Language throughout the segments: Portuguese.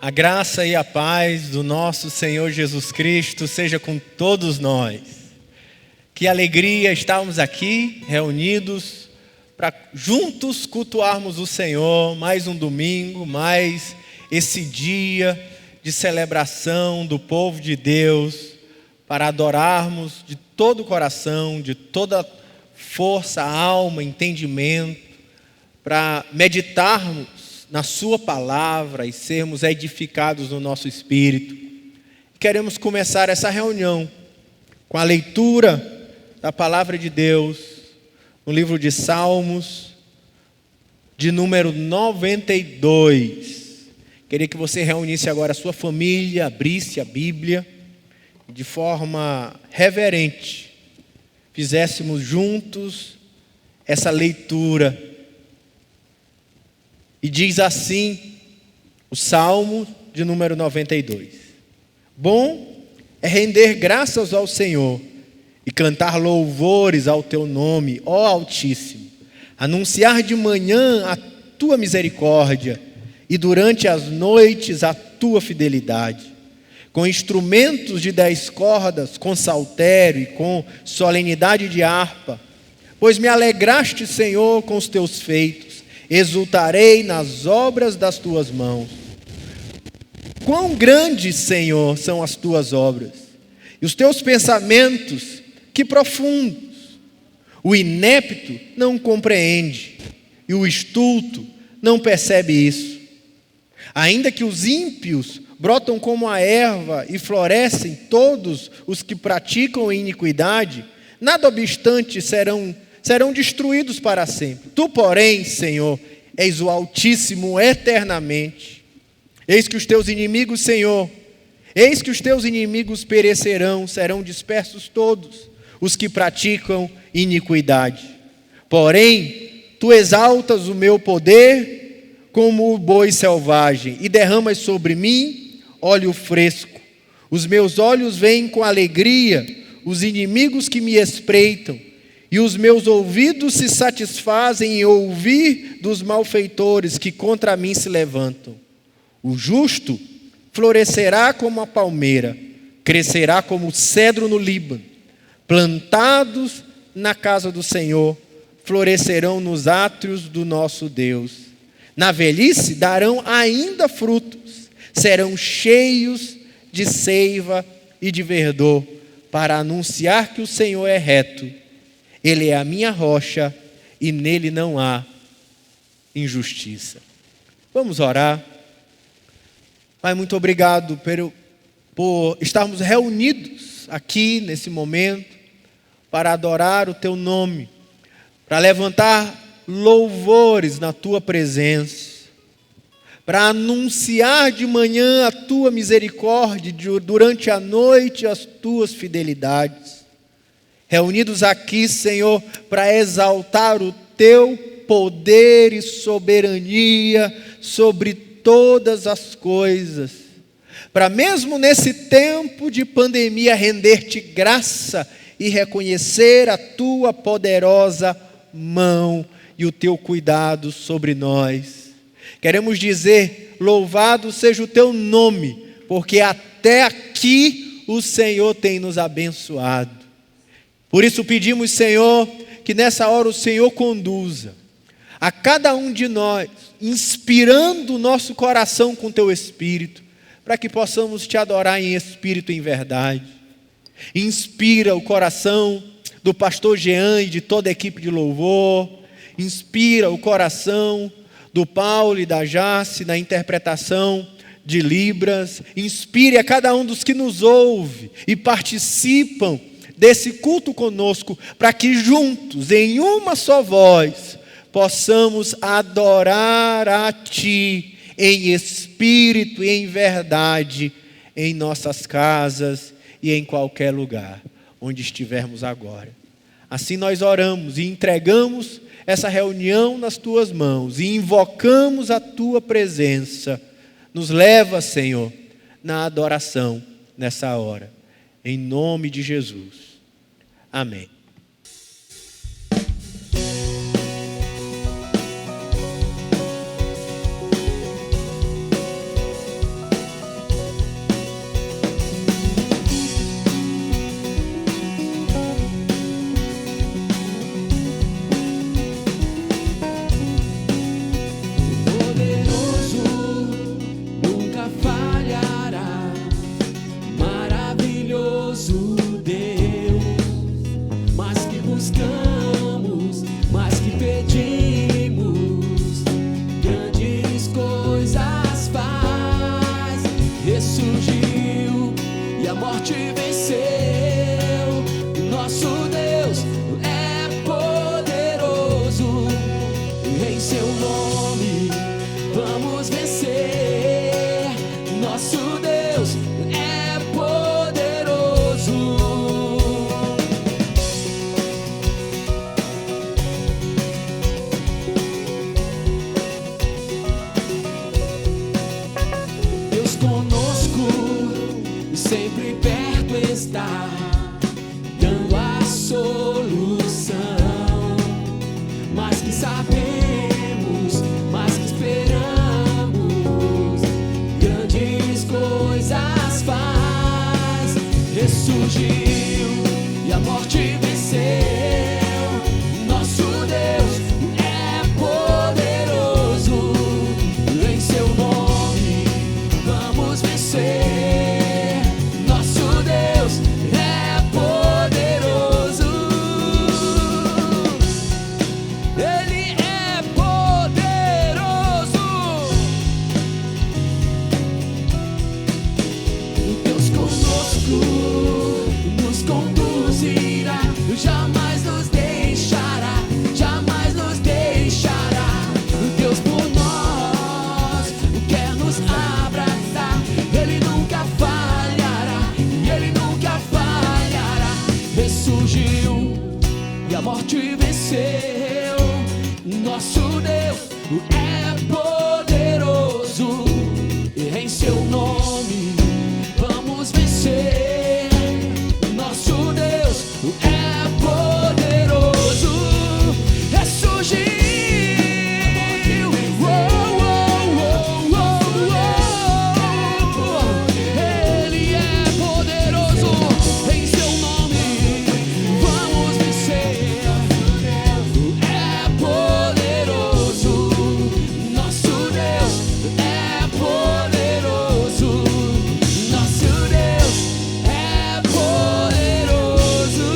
A graça e a paz do nosso Senhor Jesus Cristo seja com todos nós. Que alegria estarmos aqui reunidos para juntos cultuarmos o Senhor, mais um domingo, mais esse dia de celebração do povo de Deus, para adorarmos de todo o coração, de toda força, alma, entendimento, para meditarmos na sua palavra e sermos edificados no nosso espírito. Queremos começar essa reunião com a leitura da palavra de Deus no livro de Salmos, de número 92. Queria que você reunisse agora a sua família, abrisse a Bíblia e de forma reverente fizéssemos juntos essa leitura. E diz assim o Salmo de número 92. Bom é render graças ao Senhor e cantar louvores ao teu nome, ó Altíssimo. Anunciar de manhã a tua misericórdia e durante as noites a tua fidelidade. Com instrumentos de 10 cordas, com saltério e com solenidade de harpa. Pois me alegraste, Senhor, com os teus feitos. Exultarei nas obras das tuas mãos. Quão grandes, Senhor, são as tuas obras, e os teus pensamentos, que profundos. O inepto não compreende, e o estulto não percebe isso. Ainda que os ímpios brotam como a erva e florescem todos os que praticam a iniquidade, nada obstante serão destruídos para sempre. Tu, porém, Senhor, és o Altíssimo eternamente. Eis que os teus inimigos, Senhor, eis que os teus inimigos perecerão, serão dispersos todos os que praticam iniquidade. Porém, tu exaltas o meu poder como o boi selvagem e derramas sobre mim óleo fresco. Os meus olhos veem com alegria os inimigos que me espreitam, e os meus ouvidos se satisfazem em ouvir dos malfeitores que contra mim se levantam. O justo florescerá como a palmeira, crescerá como o cedro no Líbano. Plantados na casa do Senhor, florescerão nos átrios do nosso Deus. Na velhice darão ainda frutos, serão cheios de seiva e de verdor, para anunciar que o Senhor é reto. Ele é a minha rocha e nele não há injustiça. Vamos orar. Pai, muito obrigado por estarmos reunidos aqui nesse momento para adorar o teu nome, para levantar louvores na tua presença, para anunciar de manhã a tua misericórdia, durante a noite as tuas fidelidades. Reunidos aqui, Senhor, para exaltar o teu poder e soberania sobre todas as coisas. Para mesmo nesse tempo de pandemia render-te graça e reconhecer a tua poderosa mão e o teu cuidado sobre nós. Queremos dizer, louvado seja o teu nome, porque até aqui o Senhor tem nos abençoado. Por isso pedimos, Senhor, que nessa hora o Senhor conduza a cada um de nós, inspirando o nosso coração com teu Espírito, para que possamos te adorar em espírito e em verdade. Inspira o coração do pastor Jean e de toda a equipe de louvor. Inspira o coração do Paulo e da Jace na interpretação de Libras. Inspire a cada um dos que nos ouve e participam desse culto conosco, para que juntos, em uma só voz, possamos adorar a Ti, em espírito e em verdade, em nossas casas e em qualquer lugar, onde estivermos agora. Assim nós oramos e entregamos essa reunião nas Tuas mãos, e invocamos a Tua presença. Nos leva, Senhor, na adoração nessa hora, em nome de Jesus. Amém. ressurgiu e a morte venceu. Nosso Deus é poderoso, em seu nome vamos vencer. Nosso Deus é poderoso, Ele é poderoso. Deus conosco nos conduzirá, jamais nos deixará, jamais nos deixará. Deus por nós quer nos abraçar, Ele nunca falhará, Ele nunca falhará. Ressurgiu e a morte venceu. Nosso Deus é poderoso, e em seu nome vamos vencer. Nosso Deus é poderoso, ressurgiu. Ele é poderoso, em seu nome vamos vencer. É poderoso, nosso Deus é poderoso, nosso Deus é poderoso.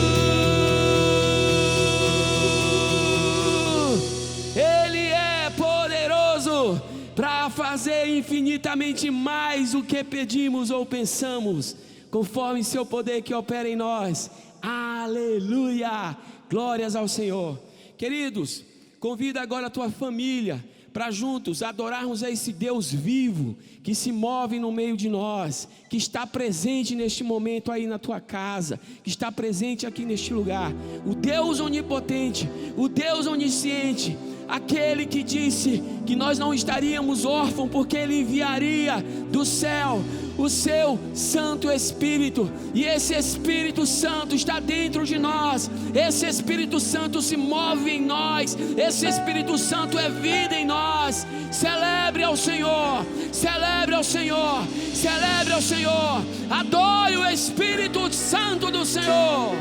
Ele é poderoso para fazer infinitamente mais o que pedimos ou pensamos, conforme seu poder que opera em nós. Aleluia! Glórias ao Senhor. Queridos, convida agora a tua família para juntos adorarmos a esse Deus vivo que se move no meio de nós, que está presente neste momento aí na tua casa, que está presente aqui neste lugar. O Deus onipotente, o Deus onisciente, aquele que disse que nós não estaríamos órfãos, porque Ele enviaria do céu o seu Santo Espírito, e esse Espírito Santo está dentro de nós. Esse Espírito Santo se move em nós, esse Espírito Santo é vida em nós. Celebre ao Senhor, celebre ao Senhor, celebre ao Senhor, adore o Espírito Santo do Senhor.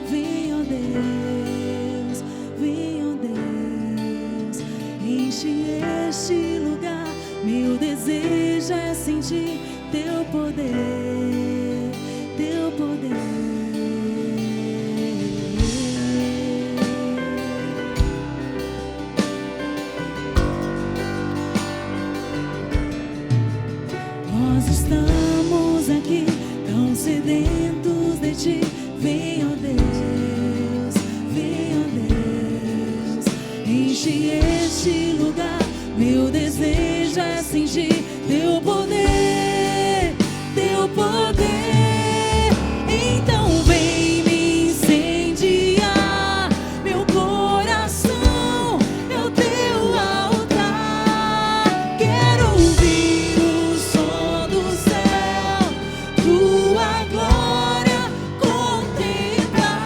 Vem, ó Deus, vem, ó Deus, enche este lugar. Meu desejo é sentir teu poder, teu poder. Nós estamos aqui tão sedentos de ti. Vem, ó Deus, vem, ó Deus, enche este lugar. Meu desejo é sentir teu poder, teu poder. Então vem me incendiar, meu coração é o teu altar. Quero ouvir o som do céu, tua glória contemplar.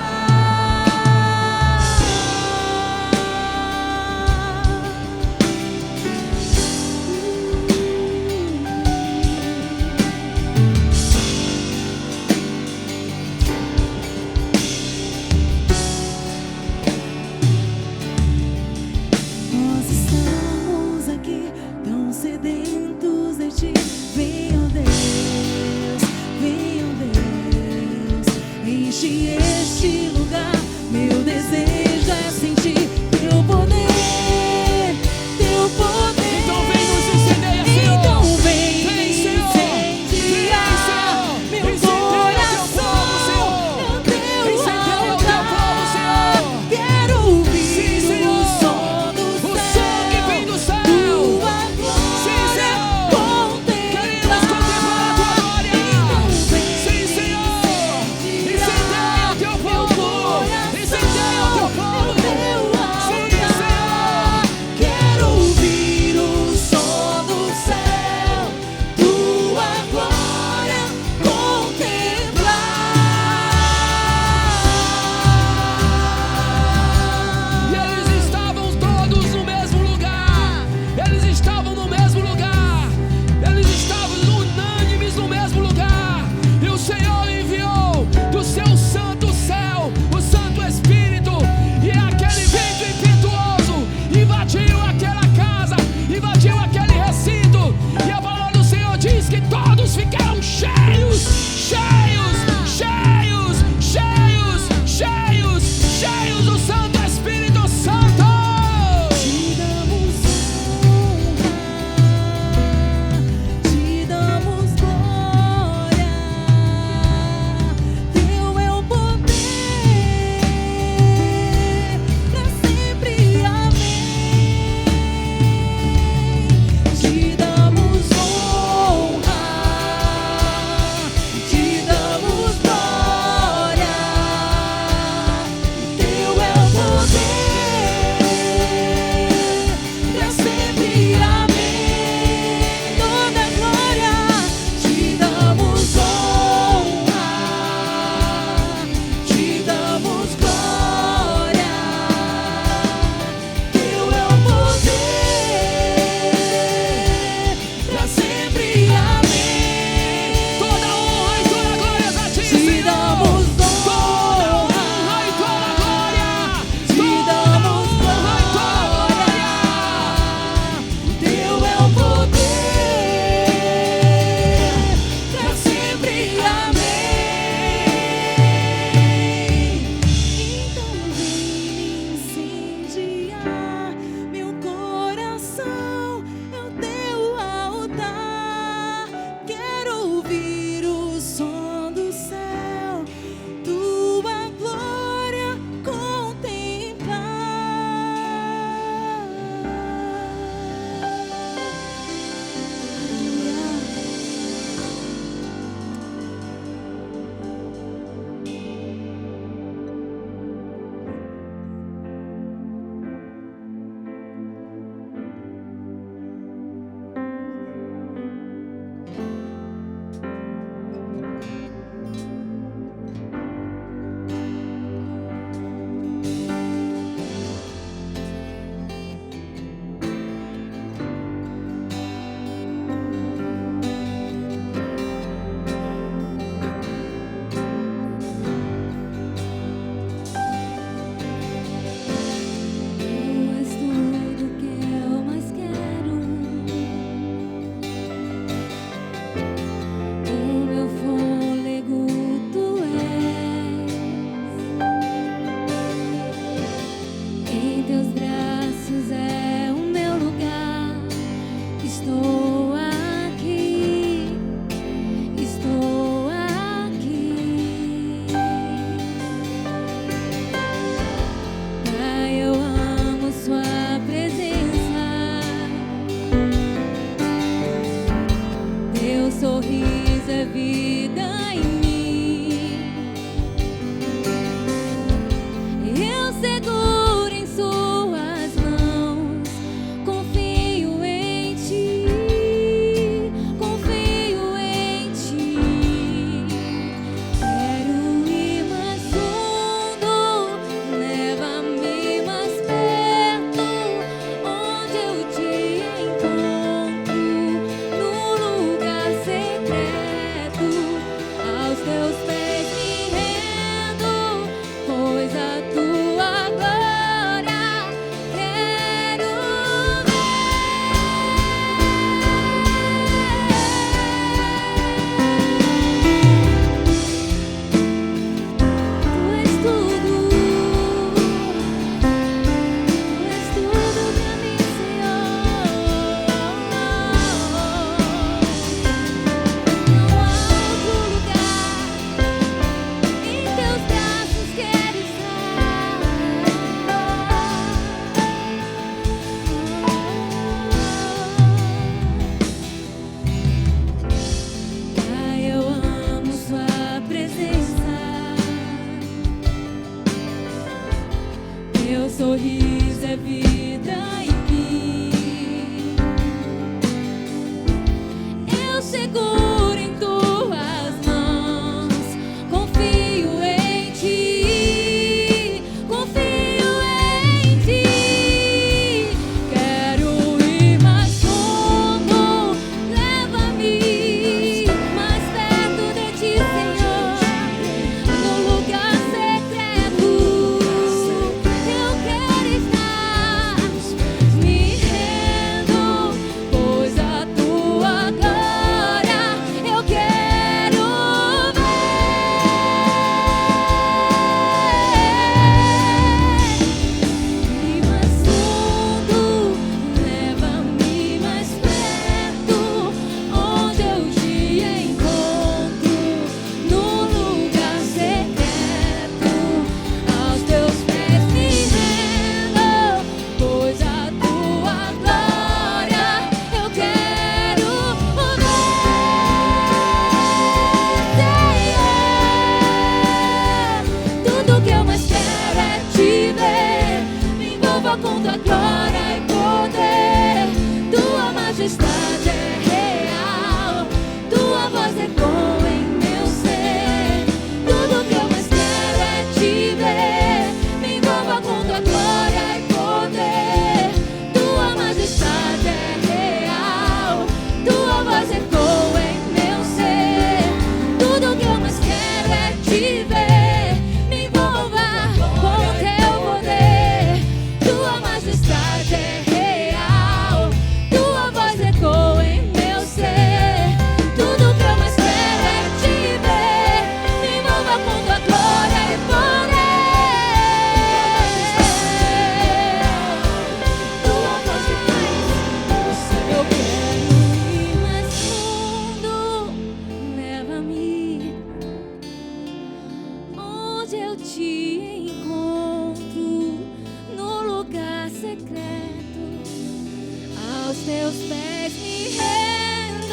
teus pés me rendo,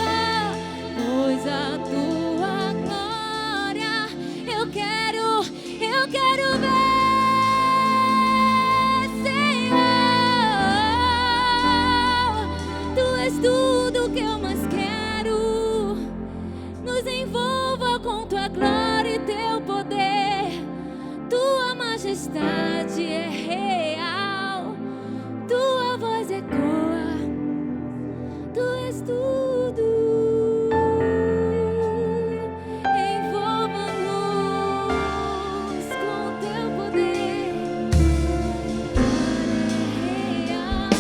pois a tua glória eu quero ver, Senhor. Tu és tudo que eu mais quero. Nos envolva com tua glória e teu poder. Tua majestade é real, tua voz ecoa, tu és tudo. Envolva-nos com teu poder. É real,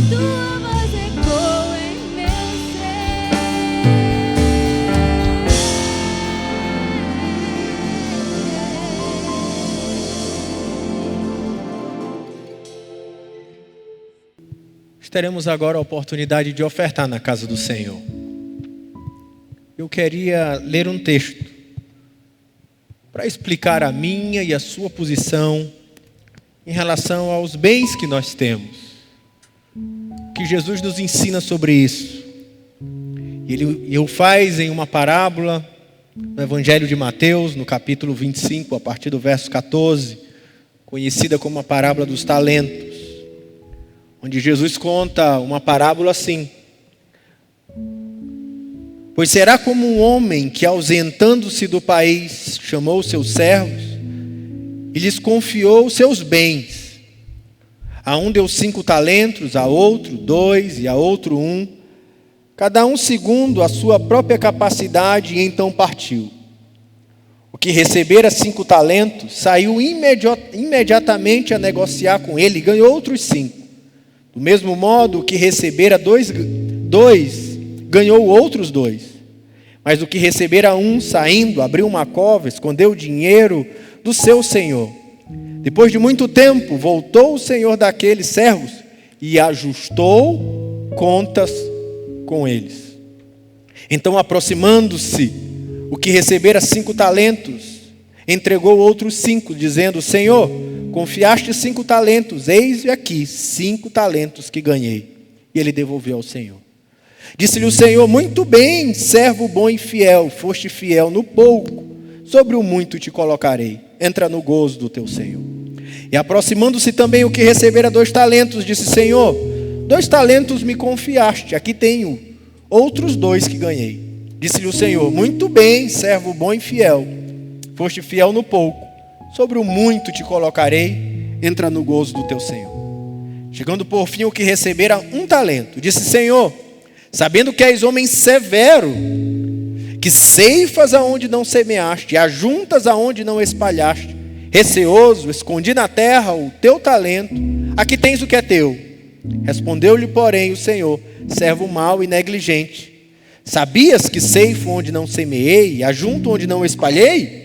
tua voz ecoa em meu Teremos agora a oportunidade de ofertar na casa do Senhor. Eu queria ler um texto para explicar a minha e a sua posição em relação aos bens que nós temos. Que Jesus nos ensina sobre isso. Ele o faz em uma parábola no Evangelho de Mateus, no capítulo 25, a partir do verso 14, conhecida como a parábola dos talentos, onde Jesus conta uma parábola assim: pois será como um homem que, ausentando-se do país, chamou seus servos e lhes confiou seus bens. A um deu 5 talentos, a outro 2 e a outro 1, cada um segundo a sua própria capacidade, e então partiu. O que recebera 5 talentos saiu imediatamente a negociar com ele e ganhou outros 5. Do mesmo modo, o que recebera 2 ganhou outros 2. Mas o que recebera 1, saindo, abriu uma cova, escondeu o dinheiro do seu senhor. Depois de muito tempo, voltou o senhor daqueles servos e ajustou contas com eles. Então, aproximando-se, o que recebera 5 talentos, entregou outros 5, dizendo: Senhor, confiaste 5 talentos, eis aqui 5 talentos que ganhei. E ele devolveu ao Senhor. Disse-lhe o Senhor: muito bem, servo bom e fiel, foste fiel no pouco, sobre o muito te colocarei, entra no gozo do teu Senhor. E aproximando-se também o que recebera 2 talentos, disse: Senhor, 2 talentos me confiaste, aqui tenho outros 2 que ganhei. Disse-lhe o Senhor: muito bem, servo bom e fiel, foste fiel no pouco, sobre o muito te colocarei, entra no gozo do teu Senhor. Chegando por fim o que recebera 1 talento, disse: Senhor, sabendo que és homem severo, que ceifas aonde não semeaste, e ajuntas aonde não espalhaste, receoso, escondi na terra o teu talento, aqui tens o que é teu. Respondeu-lhe, porém, o Senhor: servo mau e negligente, sabias que ceifo onde não semeei, e ajunto onde não espalhei?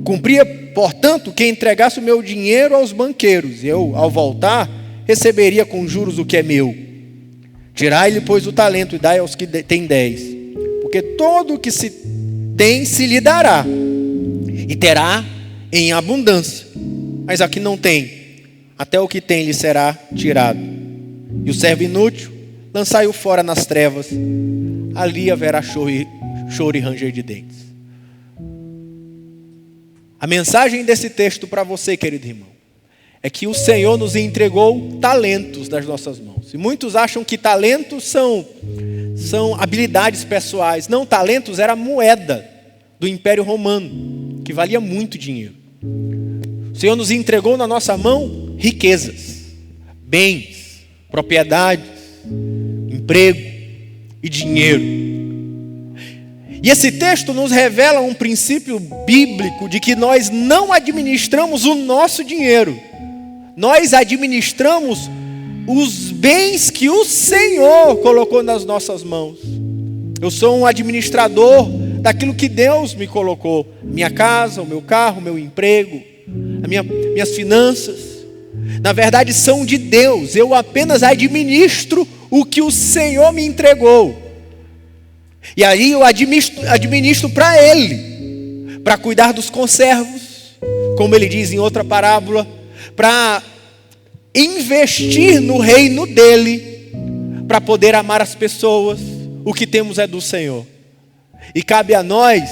Cumpria, portanto, que entregasse o meu dinheiro aos banqueiros, e eu, ao voltar, receberia com juros o que é meu. Tirai-lhe, pois, o talento e dai aos que têm 10, porque todo o que se tem se lhe dará, e terá em abundância. Mas aqui não tem, até o que tem lhe será tirado. E o servo inútil, lançai-o fora nas trevas, ali haverá choro e ranger de dentes. A mensagem desse texto para você, querido irmão, é que o Senhor nos entregou talentos nas nossas mãos. E muitos acham que talentos são habilidades pessoais. Não, talentos era a moeda do Império Romano, que valia muito dinheiro. O Senhor nos entregou na nossa mão riquezas, bens, propriedades, emprego e dinheiro. E esse texto nos revela um princípio bíblico de que nós não administramos o nosso dinheiro. Nós administramos os bens que o Senhor colocou nas nossas mãos. Eu sou um administrador daquilo que Deus me colocou. Minha casa, o meu carro, o meu emprego, minhas finanças. Na verdade, são de Deus. Eu apenas administro o que o Senhor me entregou. E aí eu administro para Ele, para cuidar dos conservos, como Ele diz em outra parábola, para investir no reino dEle, para poder amar as pessoas. O que temos é do Senhor. E cabe a nós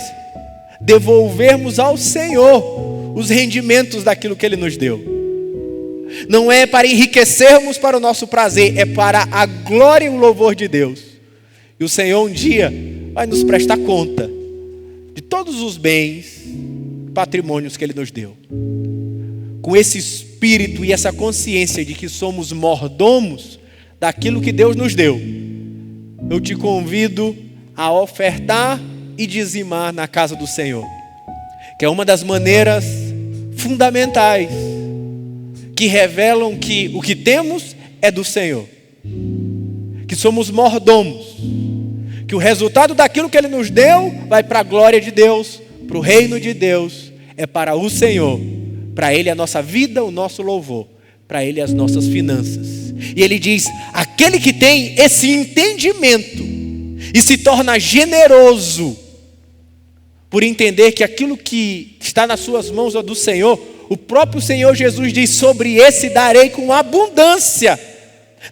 devolvermos ao Senhor os rendimentos daquilo que Ele nos deu. Não é para enriquecermos para o nosso prazer, é para a glória e o louvor de Deus. E o Senhor um dia vai nos prestar conta de todos os bens, patrimônios que Ele nos deu. Com esse espírito e essa consciência de que somos mordomos daquilo que Deus nos deu, eu te convido a ofertar e dizimar na casa do Senhor, que é uma das maneiras fundamentais que revelam que o que temos é do Senhor, que somos mordomos, que o resultado daquilo que Ele nos deu vai para a glória de Deus, para o reino de Deus, é para o Senhor, para Ele a nossa vida, o nosso louvor, para Ele as nossas finanças. E Ele diz, aquele que tem esse entendimento e se torna generoso por entender que aquilo que está nas suas mãos é do Senhor, o próprio Senhor Jesus diz, sobre esse darei com abundância.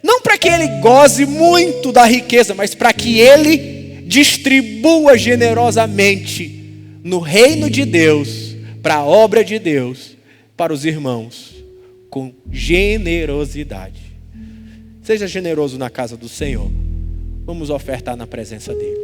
Não para que ele goze muito da riqueza, mas para que ele distribua generosamente no reino de Deus, para a obra de Deus, para os irmãos, com generosidade. Seja generoso na casa do Senhor. Vamos ofertar na presença dEle.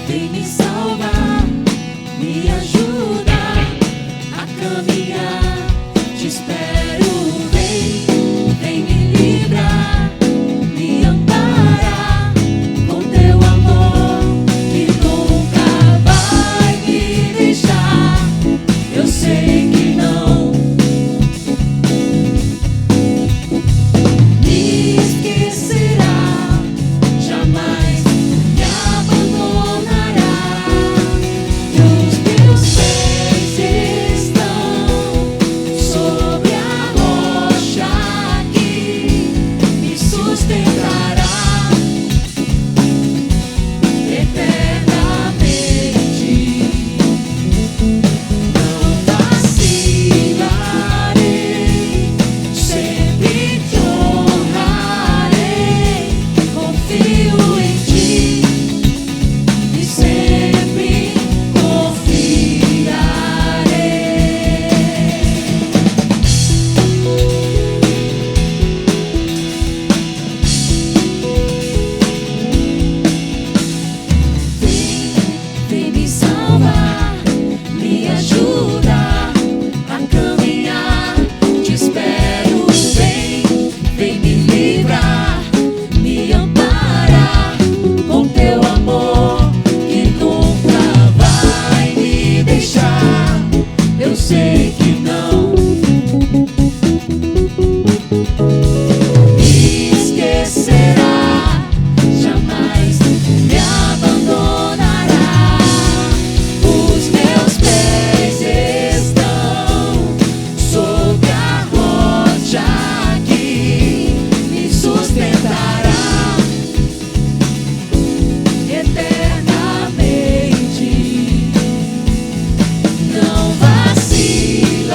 Vem me salvar, me ajuda a caminhar. Te espero, vem me livrar, me amparar com teu amor que nunca vai me deixar. Eu sei que não me esquecerá, jamais me abandonará. Os meus pés estão sobre a rocha que me sustentará eternamente. Não vacilarei, sempre te honrarei. Confio em ti e sempre confiarei. Vem me salvar, me ajuda a caminhar. Te espero, vem me livrar, me amparar com teu amor que nunca vai me deixar. Eu sei que não me esquecerá, jamais me abandonará. Os meus pés estão sobre a rocha que me sustentará eternamente. Não vacilarei,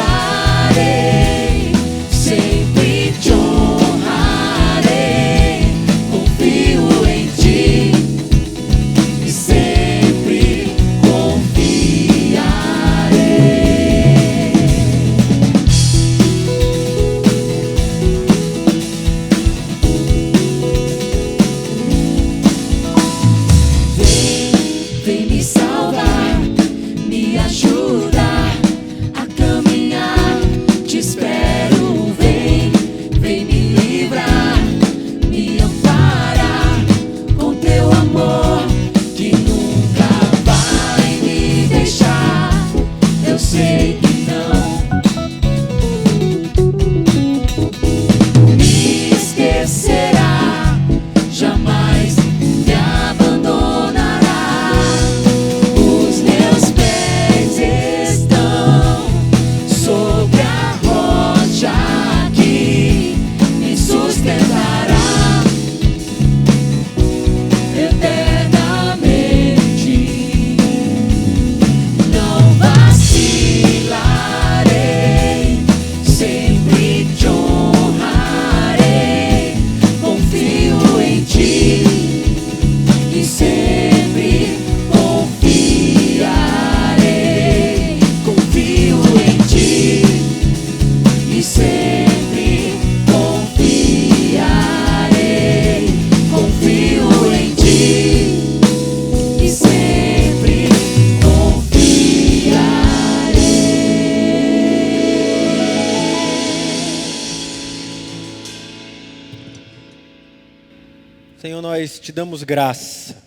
Senhor, nós te damos graça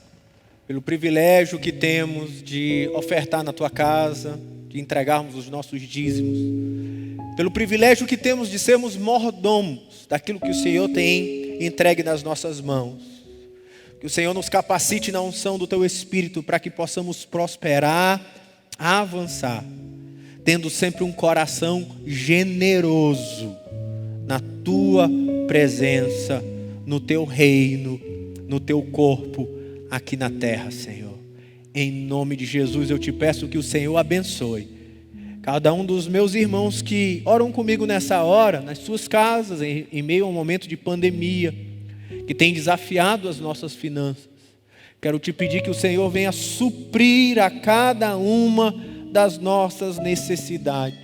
pelo privilégio que temos de ofertar na tua casa, de entregarmos os nossos dízimos, pelo privilégio que temos de sermos mordomos daquilo que o Senhor tem entregue nas nossas mãos. Que o Senhor nos capacite na unção do teu Espírito para que possamos prosperar, avançar, tendo sempre um coração generoso na tua presença, no teu reino, no teu corpo aqui na terra, Senhor. Em nome de Jesus eu te peço que o Senhor abençoe cada um dos meus irmãos que oram comigo nessa hora, nas suas casas, em meio a um momento de pandemia, que tem desafiado as nossas finanças. Quero te pedir que o Senhor venha suprir a cada uma das nossas necessidades.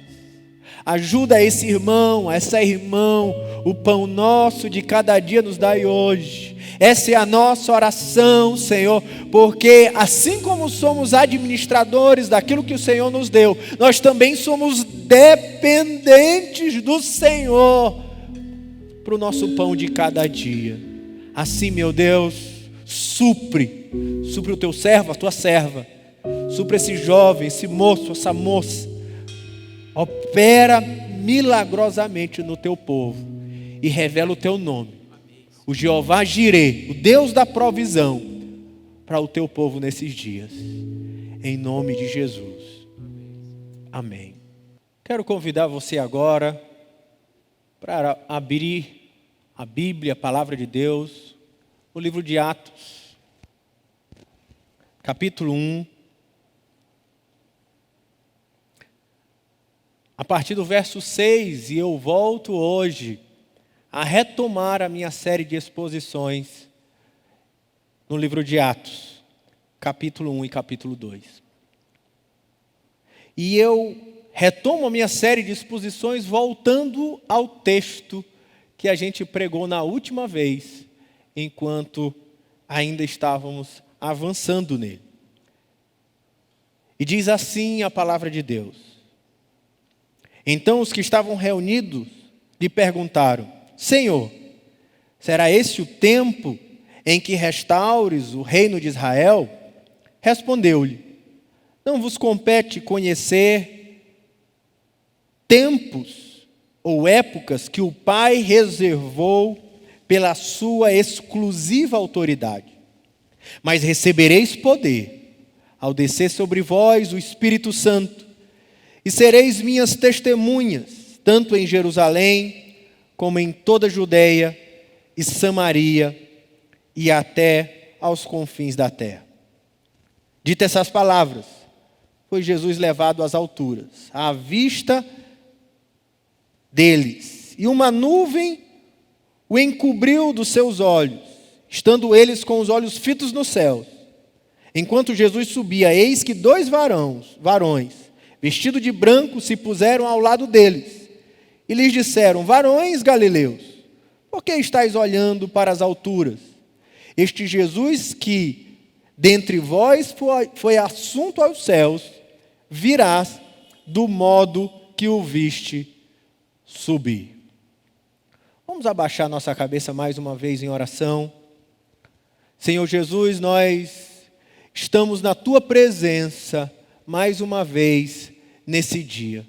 Ajuda esse irmão, essa irmã, o pão nosso de cada dia nos dai hoje. Essa é a nossa oração, Senhor, porque assim como somos administradores daquilo que o Senhor nos deu, nós também somos dependentes do Senhor para o nosso pão de cada dia. Assim, meu Deus, supre o teu servo, a tua serva, supre esse jovem, esse moço, essa moça. Opera milagrosamente no teu povo e revela o teu nome, o Jeová Jirê, o Deus da provisão, para o teu povo nesses dias, em nome de Jesus, amém. Quero convidar você agora para abrir a Bíblia, a Palavra de Deus, o livro de Atos, capítulo 1, a partir do verso 6, e eu volto hoje a retomar a minha série de exposições no livro de Atos, capítulo 1 e capítulo 2. E eu retomo a minha série de exposições voltando ao texto que a gente pregou na última vez, enquanto ainda estávamos avançando nele. E diz assim a palavra de Deus: Então os que estavam reunidos lhe perguntaram: Senhor, será esse o tempo em que restaures o reino de Israel? Respondeu-lhe: Não vos compete conhecer tempos ou épocas que o Pai reservou pela sua exclusiva autoridade, mas recebereis poder ao descer sobre vós o Espírito Santo, e sereis minhas testemunhas, tanto em Jerusalém, como em toda a Judeia e Samaria, e até aos confins da terra. Dito essas palavras, foi Jesus levado às alturas, à vista deles, e uma nuvem o encobriu dos seus olhos, estando eles com os olhos fitos no céu. Enquanto Jesus subia, eis que dois varões, vestidos de branco, se puseram ao lado deles, e lhes disseram: Varões galileus, por que estáis olhando para as alturas? Este Jesus que dentre vós foi assunto aos céus, virá do modo que o viste subir. Vamos abaixar nossa cabeça mais uma vez em oração. Senhor Jesus, nós estamos na tua presença mais uma vez nesse dia,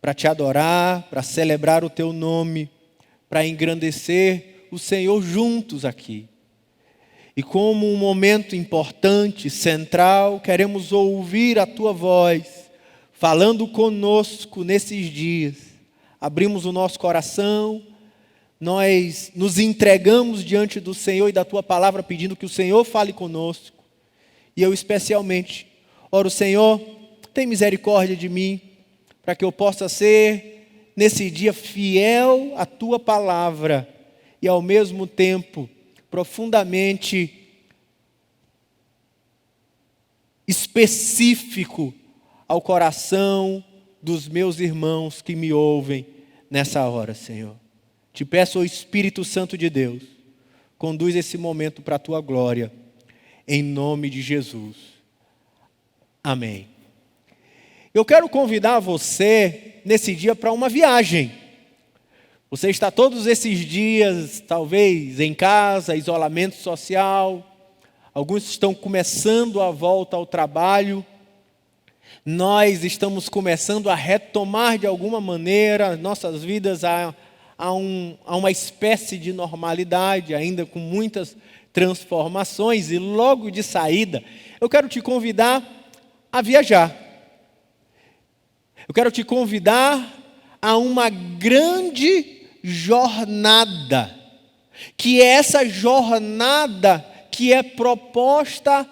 para te adorar, para celebrar o teu nome, para engrandecer o Senhor juntos aqui. E como um momento importante, central, queremos ouvir a tua voz, falando conosco nesses dias. Abrimos o nosso coração, nós nos entregamos diante do Senhor e da tua palavra, pedindo que o Senhor fale conosco. E eu especialmente oro: Senhor, tem misericórdia de mim, para que eu possa ser, nesse dia, fiel à tua palavra e, ao mesmo tempo, profundamente específico ao coração dos meus irmãos que me ouvem nessa hora, Senhor. Te peço, ó Espírito Santo de Deus, conduz esse momento para a tua glória, em nome de Jesus. Amém. Eu quero convidar você, nesse dia, para uma viagem. Você está todos esses dias, talvez, em casa, isolamento social. Alguns estão começando a volta ao trabalho. Nós estamos começando a retomar de alguma maneira nossas vidas a uma espécie de normalidade, ainda com muitas transformações. E logo de saída, eu quero te convidar a viajar. Eu quero te convidar a uma grande jornada, que é essa jornada que é proposta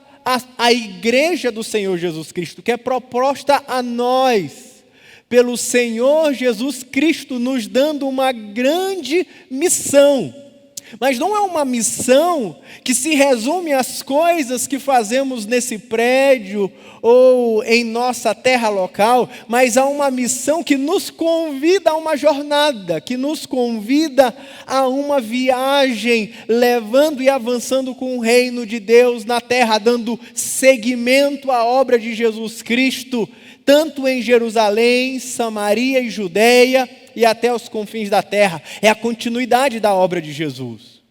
à igreja do Senhor Jesus Cristo, que é proposta a nós, pelo Senhor Jesus Cristo, nos dando uma grande missão. Mas não é uma missão que se resume às coisas que fazemos nesse prédio ou em nossa terra local, mas há uma missão que nos convida a uma jornada, que nos convida a uma viagem, levando e avançando com o reino de Deus na terra, dando seguimento à obra de Jesus Cristo, tanto em Jerusalém, Samaria e Judeia, e até os confins da terra. É a continuidade da obra de Jesus.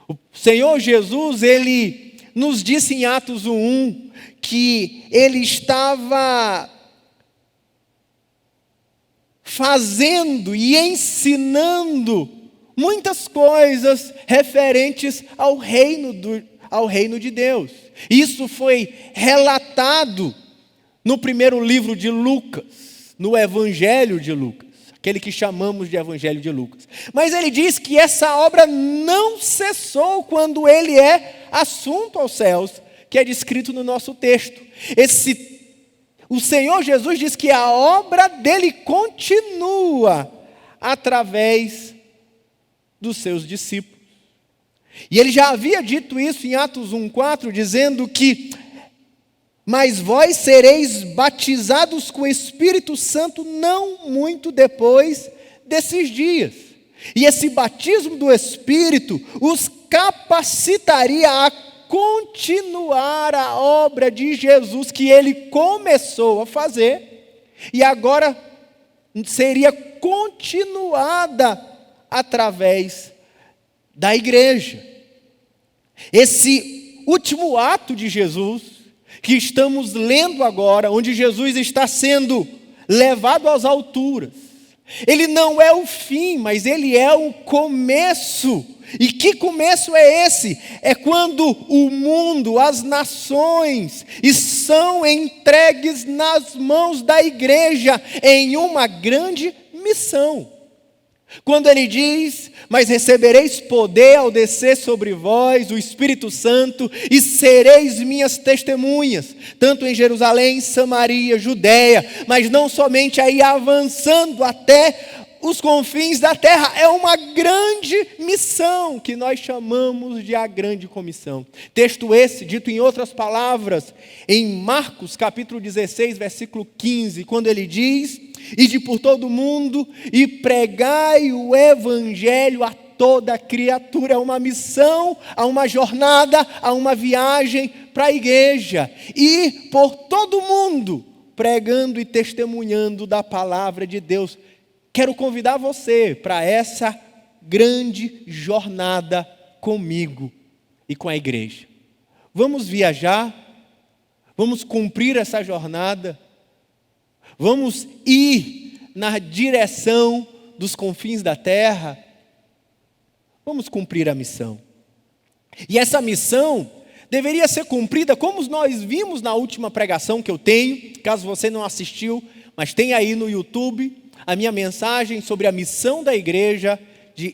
O Senhor Jesus, Ele nos disse em Atos 1:1 que Ele estava fazendo e ensinando muitas coisas referentes ao reino de Deus. Isso foi relatado no primeiro livro de Lucas, no Evangelho de Lucas, aquele que chamamos de Evangelho de Lucas. Mas ele diz que essa obra não cessou quando ele é assunto aos céus, que é descrito no nosso texto. O Senhor Jesus diz que a obra dele continua através dos seus discípulos. E ele já havia dito isso em Atos 1:4, dizendo que: mas vós sereis batizados com o Espírito Santo não muito depois desses dias. E esse batismo do Espírito os capacitaria a continuar a obra de Jesus que ele começou a fazer, e agora seria continuada através da igreja. Esse último ato de Jesus, que estamos lendo agora, onde Jesus está sendo levado às alturas, ele não é o fim, mas ele é o começo. E que começo é esse? É quando o mundo, as nações, são entregues nas mãos da igreja em uma grande missão. Quando ele diz: mas recebereis poder ao descer sobre vós o Espírito Santo, e sereis minhas testemunhas, tanto em Jerusalém, Samaria, Judeia, mas não somente aí, avançando até os confins da terra. É uma grande missão que nós chamamos de a grande comissão. Texto esse, dito em outras palavras, em Marcos capítulo 16, versículo 15, quando ele diz: ide por todo o mundo e pregai o evangelho a toda criatura. É uma missão, a uma jornada, a uma viagem para a igreja. E por todo o mundo, pregando e testemunhando da palavra de Deus. Quero convidar você para essa grande jornada comigo e com a igreja. Vamos viajar, vamos cumprir essa jornada, vamos ir na direção dos confins da terra, vamos cumprir a missão. E essa missão deveria ser cumprida como nós vimos na última pregação que eu tenho, caso você não assistiu, mas tem aí no YouTube, a minha mensagem sobre a missão da igreja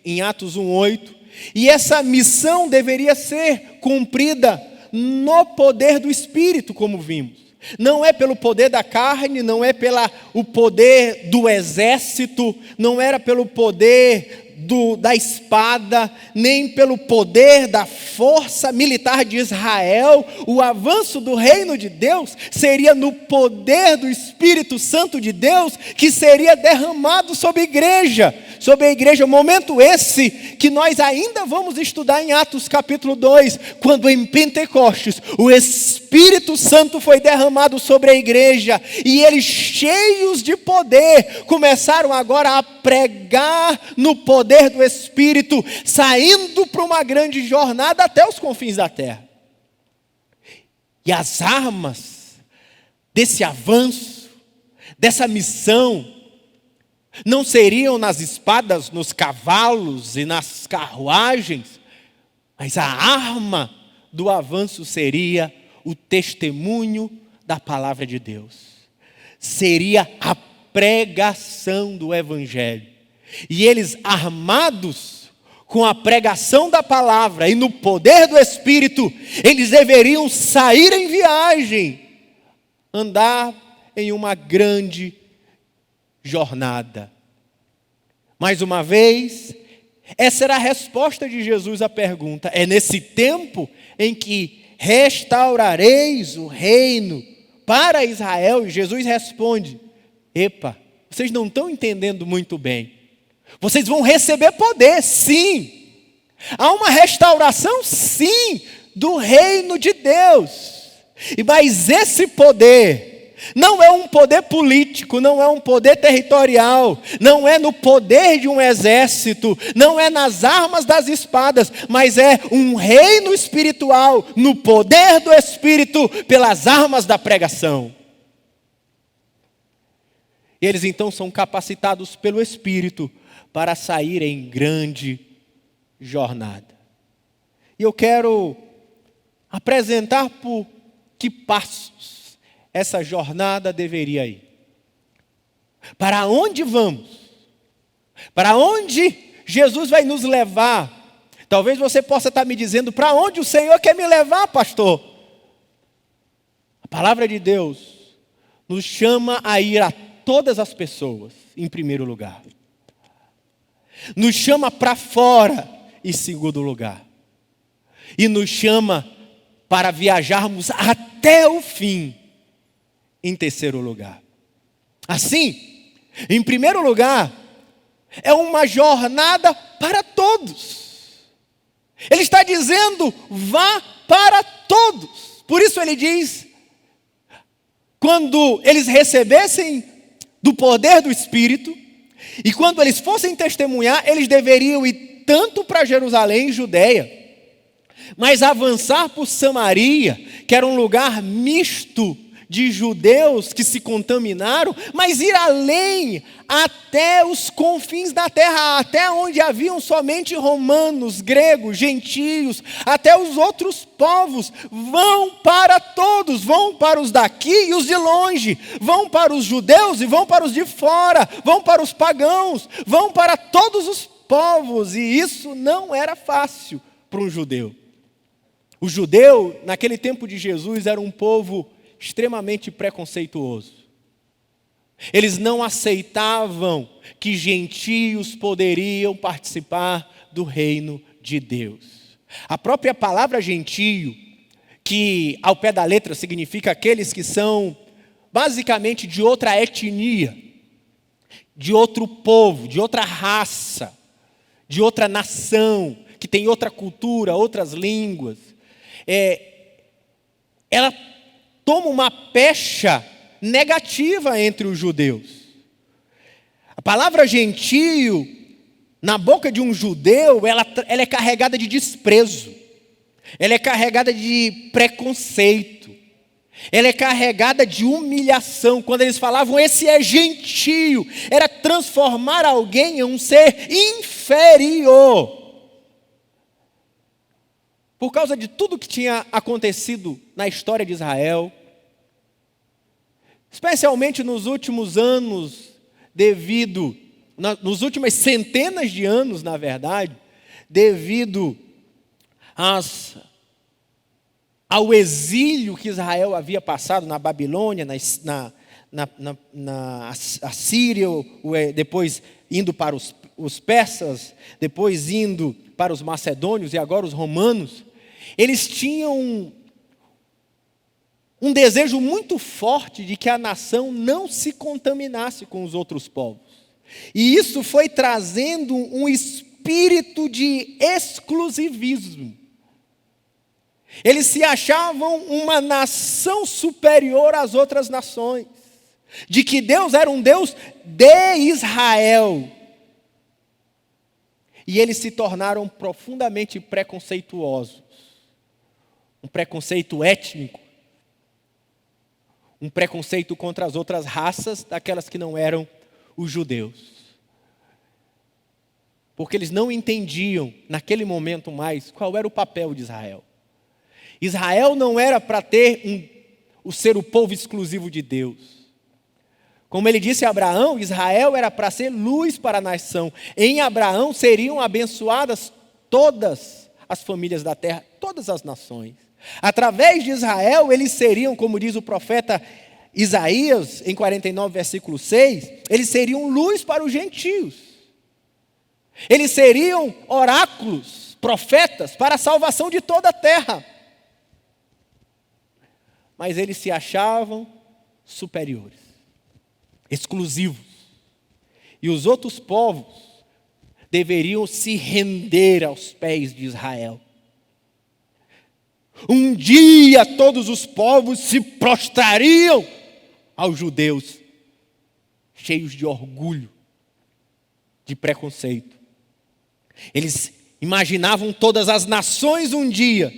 em Atos 1:8. E essa missão deveria ser cumprida no poder do Espírito, como vimos. Não é pelo poder da carne, não é pelo poder do exército, não era pelo poder da espada, nem pelo poder da força militar de Israel. O avanço do reino de Deus seria no poder do Espírito Santo de Deus, que seria derramado sobre a igreja, sobre a igreja, momento esse que nós ainda vamos estudar em Atos capítulo 2, quando em Pentecostes o Espírito Santo foi derramado sobre a igreja, e eles, cheios de poder, começaram agora a pregar no poder do Espírito, saindo para uma grande jornada até os confins da terra. E as armas desse avanço, dessa missão, não seriam nas espadas, nos cavalos e nas carruagens, mas a arma do avanço seria o testemunho da palavra de Deus. Seria a pregação do Evangelho. E eles, armados com a pregação da palavra e no poder do Espírito, eles deveriam sair em viagem, andar em uma grande jornada. Mais uma vez, essa era a resposta de Jesus à pergunta: é nesse tempo em que restaurareis o reino para Israel? E Jesus responde: epa, vocês não estão entendendo muito bem. Vocês vão receber poder, sim. Há uma restauração, sim, do reino de Deus. Mas esse poder não é um poder político, não é um poder territorial, não é no poder de um exército, não é nas armas das espadas, mas é um reino espiritual, no poder do Espírito, pelas armas da pregação. E eles então são capacitados pelo Espírito para sair em grande jornada. E eu quero apresentar por que passos essa jornada deveria ir. Para onde vamos? Para onde Jesus vai nos levar? Talvez você possa estar me dizendo: para onde o Senhor quer me levar, pastor? A palavra de Deus nos chama a ir a todas as pessoas, em primeiro lugar. Nos chama para fora, em segundo lugar. E nos chama para viajarmos até o fim, em terceiro lugar. Assim, em primeiro lugar, é uma jornada para todos. Ele está dizendo: vá para todos. Por isso ele diz: quando eles recebessem do poder do Espírito, e quando eles fossem testemunhar, eles deveriam ir tanto para Jerusalém, Judeia, mas avançar por Samaria, que era um lugar misto de judeus que se contaminaram, mas ir além, até os confins da terra, até onde haviam somente romanos, gregos, gentios, até os outros povos. Vão para todos, vão para os daqui e os de longe, vão para os judeus e vão para os de fora, vão para os pagãos, vão para todos os povos. E isso não era fácil para um judeu. O judeu, naquele tempo de Jesus, era um povo extremamente preconceituoso. Eles não aceitavam que gentios poderiam participar do reino de Deus. A própria palavra gentio, que ao pé da letra significa aqueles que são basicamente de outra etnia, de outro povo, de outra raça, de outra nação, que tem outra cultura, outras línguas, ela toma uma pecha negativa entre os judeus. A palavra gentio, na boca de um judeu, ela é carregada de desprezo, ela é carregada de preconceito, ela é carregada de humilhação. Quando eles falavam esse é gentio, era transformar alguém em um ser inferior. Por causa de tudo que tinha acontecido na história de Israel, especialmente nos últimos anos, nos últimas centenas de anos, na verdade, devido ao exílio que Israel havia passado na Babilônia, na Assíria, depois indo para os persas, depois indo para os macedônios e agora os romanos. Eles tinham um desejo muito forte de que a nação não se contaminasse com os outros povos. E isso foi trazendo um espírito de exclusivismo. Eles se achavam uma nação superior às outras nações, de que Deus era um Deus de Israel. E eles se tornaram profundamente preconceituosos. Um preconceito étnico, um preconceito contra as outras raças, daquelas que não eram os judeus. Porque eles não entendiam, naquele momento mais, qual era o papel de Israel. Israel não era para ser o povo exclusivo de Deus. Como ele disse a Abraão, Israel era para ser luz para a nação. Em Abraão seriam abençoadas todas as famílias da terra, todas as nações. Através de Israel, eles seriam, como diz o profeta Isaías, em 49, versículo 6, eles seriam luz para os gentios. Eles seriam oráculos, profetas, para a salvação de toda a terra. Mas eles se achavam superiores, exclusivos. E os outros povos deveriam se render aos pés de Israel. Um dia todos os povos se prostrariam aos judeus, cheios de orgulho, de preconceito. Eles imaginavam todas as nações um dia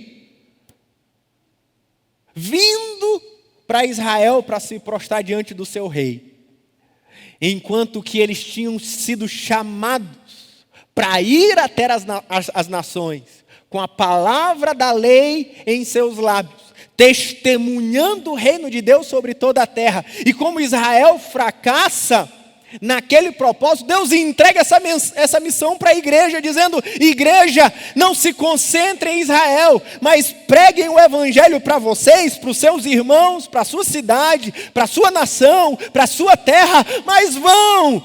vindo para Israel para se prostrar diante do seu rei, enquanto que eles tinham sido chamados para ir até as nações, com a palavra da lei em seus lábios, testemunhando o reino de Deus sobre toda a terra. E como Israel fracassa naquele propósito, Deus entrega essa missão para a igreja, dizendo: igreja, não se concentre em Israel, mas preguem o evangelho para vocês, para os seus irmãos, para a sua cidade, para a sua nação, para a sua terra. Mas vão,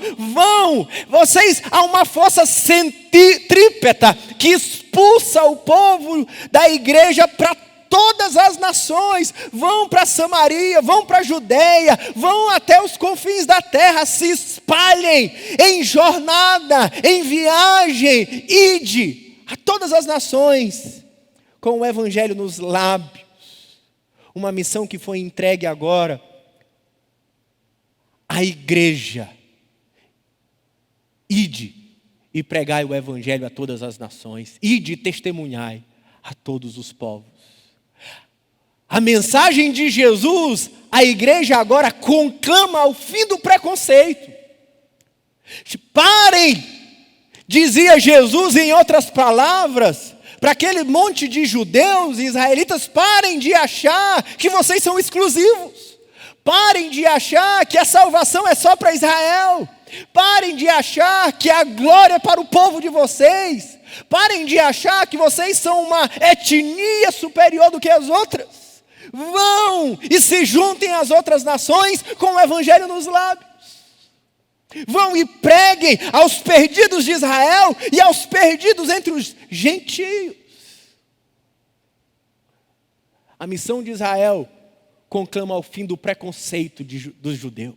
vocês, há uma força centrípeta que expulsa o povo da igreja para todas as nações. Vão para Samaria, vão para a Judeia, vão até os confins da terra, se espalhem em jornada, em viagem, ide a todas as nações, com o evangelho nos lábios. Uma missão que foi entregue agora à igreja. Ide e pregai o evangelho a todas as nações, ide e testemunhai a todos os povos. A mensagem de Jesus, a igreja agora conclama o fim do preconceito. Parem, dizia Jesus em outras palavras, para aquele monte de judeus e israelitas: parem de achar que vocês são exclusivos. Parem de achar que a salvação é só para Israel. Parem de achar que a glória é para o povo de vocês. Parem de achar que vocês são uma etnia superior do que as outras. Vão e se juntem às outras nações com o evangelho nos lábios. Vão e preguem aos perdidos de Israel e aos perdidos entre os gentios. A missão de Israel conclama o fim do preconceito dos judeus.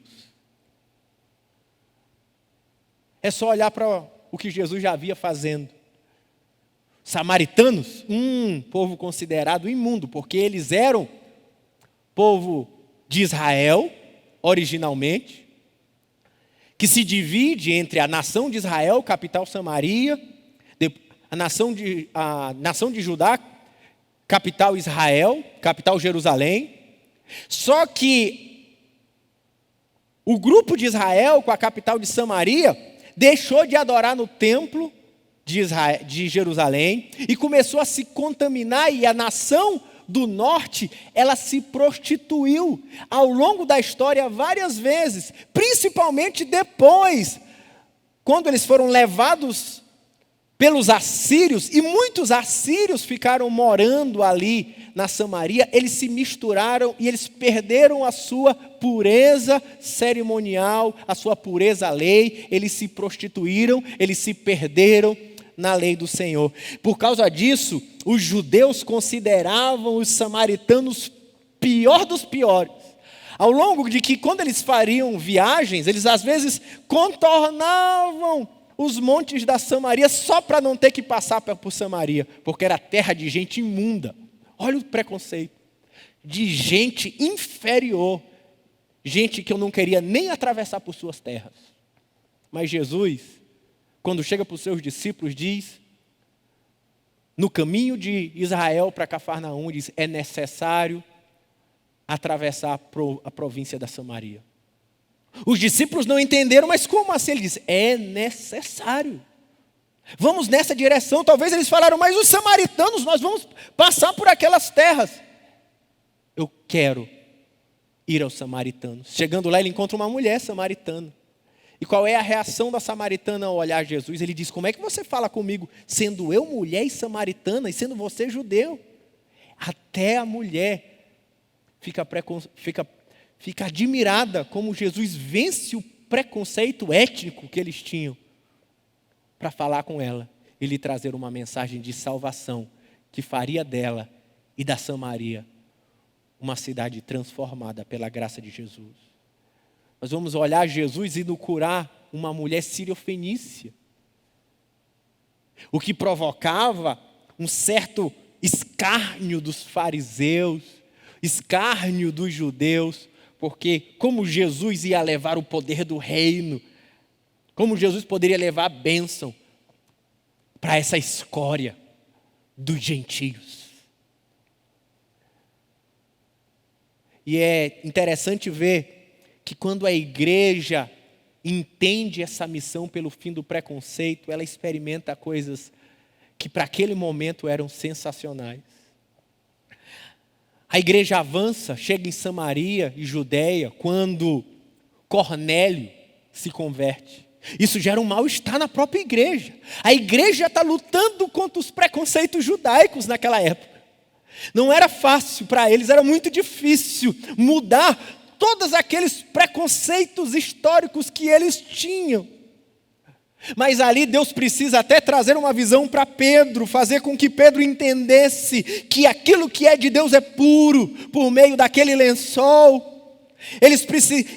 É só olhar para o que Jesus já havia fazendo. Samaritanos, povo considerado imundo, porque eles eram povo de Israel, originalmente, que se divide entre a nação de Israel, capital Samaria, a nação de Judá, capital Israel, capital Jerusalém. Só que o grupo de Israel, com a capital de Samaria, deixou de adorar no templo de Jerusalém e começou a se contaminar, e a nação do norte, ela se prostituiu ao longo da história várias vezes, principalmente depois, quando eles foram levados pelos assírios, e muitos assírios ficaram morando ali na Samaria. Eles se misturaram e eles perderam a sua pureza cerimonial, a sua pureza lei. Eles se prostituíram, eles se perderam na lei do Senhor. Por causa disso, os judeus consideravam os samaritanos pior dos piores, Ao longo de que, quando eles fariam viagens, eles às vezes contornavam os montes da Samaria só para não ter que passar por Samaria, porque era terra de gente imunda. Olha o preconceito. De gente inferior. Gente que eu não queria nem atravessar por suas terras. Mas Jesus, quando chega para os seus discípulos, diz, no caminho de Israel para Cafarnaum, diz, é necessário atravessar a província da Samaria. Os discípulos não entenderam, mas como assim? Ele diz, é necessário. Vamos nessa direção. Talvez eles falaram, mas os samaritanos, nós vamos passar por aquelas terras. Eu quero ir aos samaritanos. Chegando lá, ele encontra uma mulher samaritana. E qual é a reação da samaritana ao olhar Jesus? Ele diz, como é que você fala comigo, sendo eu mulher e samaritana, e sendo você judeu? Até a mulher fica admirada como Jesus vence o preconceito étnico que eles tinham para falar com ela e lhe trazer uma mensagem de salvação que faria dela e da Samaria uma cidade transformada pela graça de Jesus. Nós vamos olhar Jesus indo curar uma mulher sírio-fenícia, o que provocava um certo escárnio dos fariseus, escárnio dos judeus, porque como Jesus ia levar o poder do reino, como Jesus poderia levar a bênção para essa escória dos gentios. E é interessante ver que quando a igreja entende essa missão pelo fim do preconceito, ela experimenta coisas que para aquele momento eram sensacionais. A igreja avança, chega em Samaria e Judeia, quando Cornélio se converte. Isso gera um mal-estar na própria igreja. A igreja está lutando contra os preconceitos judaicos naquela época. Não era fácil para eles, era muito difícil mudar todos aqueles preconceitos históricos que eles tinham. Mas ali Deus precisa até trazer uma visão para Pedro, fazer com que Pedro entendesse que aquilo que é de Deus é puro, por meio daquele lençol.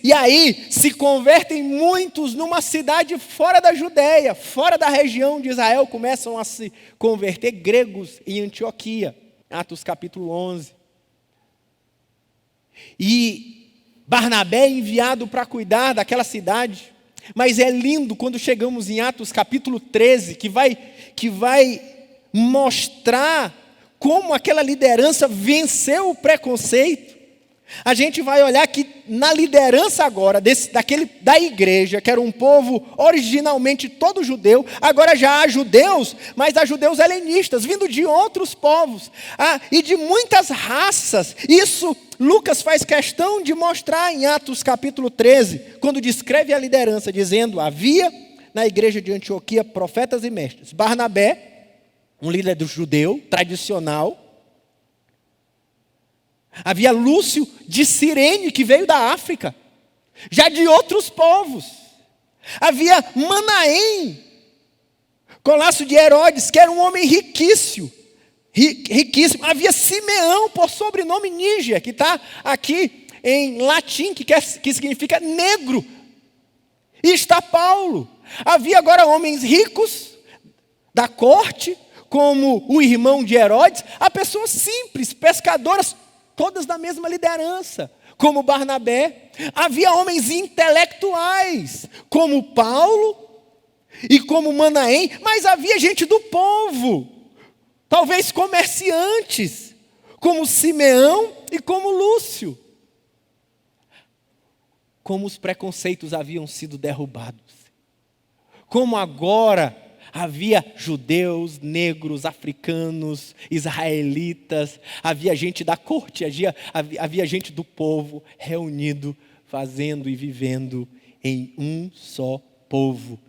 E aí se convertem muitos numa cidade fora da Judeia, fora da região de Israel, começam a se converter gregos em Antioquia, Atos capítulo 11. E Barnabé é enviado para cuidar daquela cidade. Mas é lindo quando chegamos em Atos capítulo 13, que vai mostrar como aquela liderança venceu o preconceito. A gente vai olhar que na liderança agora, da igreja, que era um povo originalmente todo judeu, agora já há judeus, mas há judeus helenistas, vindo de outros povos, e de muitas raças. Isso Lucas faz questão de mostrar em Atos capítulo 13, quando descreve a liderança, dizendo, havia na igreja de Antioquia profetas e mestres. Barnabé, um líder do judeu, tradicional. Havia Lúcio de Cirene, que veio da África, já de outros povos. Havia Manaém, colasso de Herodes, que era um homem riquíssimo. Havia Simeão, por sobrenome Níger, que está aqui em latim, que significa negro. E está Paulo. Havia agora homens ricos da corte, como o irmão de Herodes, a pessoas simples, pescadoras, todas da mesma liderança, como Barnabé. Havia homens intelectuais, como Paulo e como Manaém, mas havia gente do povo, talvez comerciantes, como Simeão e como Lúcio. Como os preconceitos haviam sido derrubados. Como agora havia judeus, negros, africanos, israelitas, havia gente da corte, havia gente do povo reunido, fazendo e vivendo em um só povo.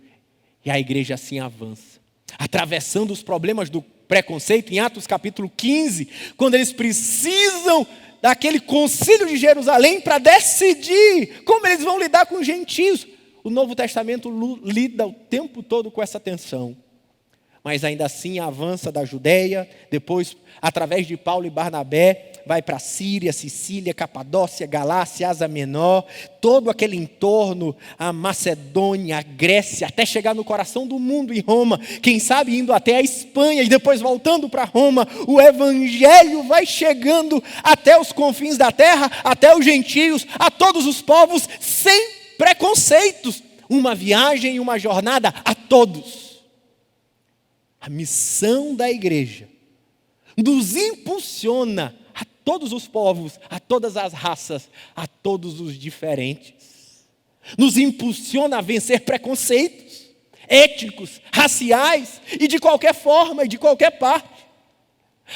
E a igreja assim avança, atravessando os problemas do preconceito. Em Atos capítulo 15, quando eles precisam daquele concílio de Jerusalém para decidir como eles vão lidar com os gentios. O Novo Testamento lida o tempo todo com essa tensão. Mas ainda assim avança da Judeia, depois, através de Paulo e Barnabé, vai para a Síria, Sicília, Capadócia, Galácia, Ásia Menor, todo aquele entorno, a Macedônia, a Grécia, até chegar no coração do mundo, em Roma, quem sabe indo até a Espanha e depois voltando para Roma, o evangelho vai chegando até os confins da terra, até os gentios, a todos os povos, sem preconceitos. Uma viagem e uma jornada a todos. A missão da igreja nos impulsiona a todos os povos, a todas as raças, a todos os diferentes. Nos impulsiona a vencer preconceitos étnicos, raciais e de qualquer forma e de qualquer parte.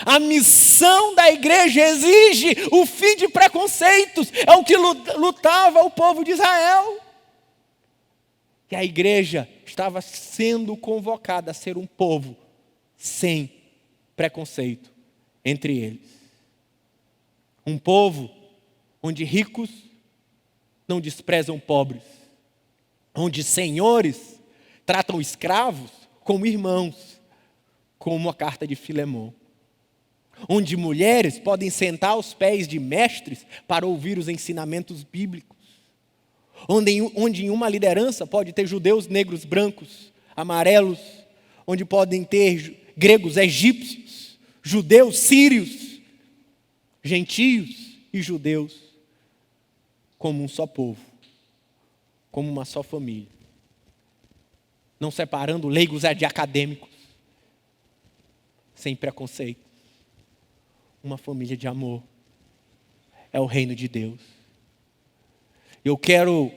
A missão da igreja exige o fim de preconceitos. É o que lutava o povo de Israel. E a igreja estava sendo convocada a ser um povo sem preconceito entre eles. Um povo onde ricos não desprezam pobres, onde senhores tratam escravos como irmãos, como a carta de Filemão. Onde mulheres podem sentar aos pés de mestres para ouvir os ensinamentos bíblicos. Onde em uma liderança pode ter judeus, negros, brancos, amarelos, onde podem ter gregos, egípcios, judeus, sírios, gentios e judeus, como um só povo, como uma só família. Não separando leigos de acadêmicos, sem preconceito. Uma família de amor. É o reino de Deus. Eu quero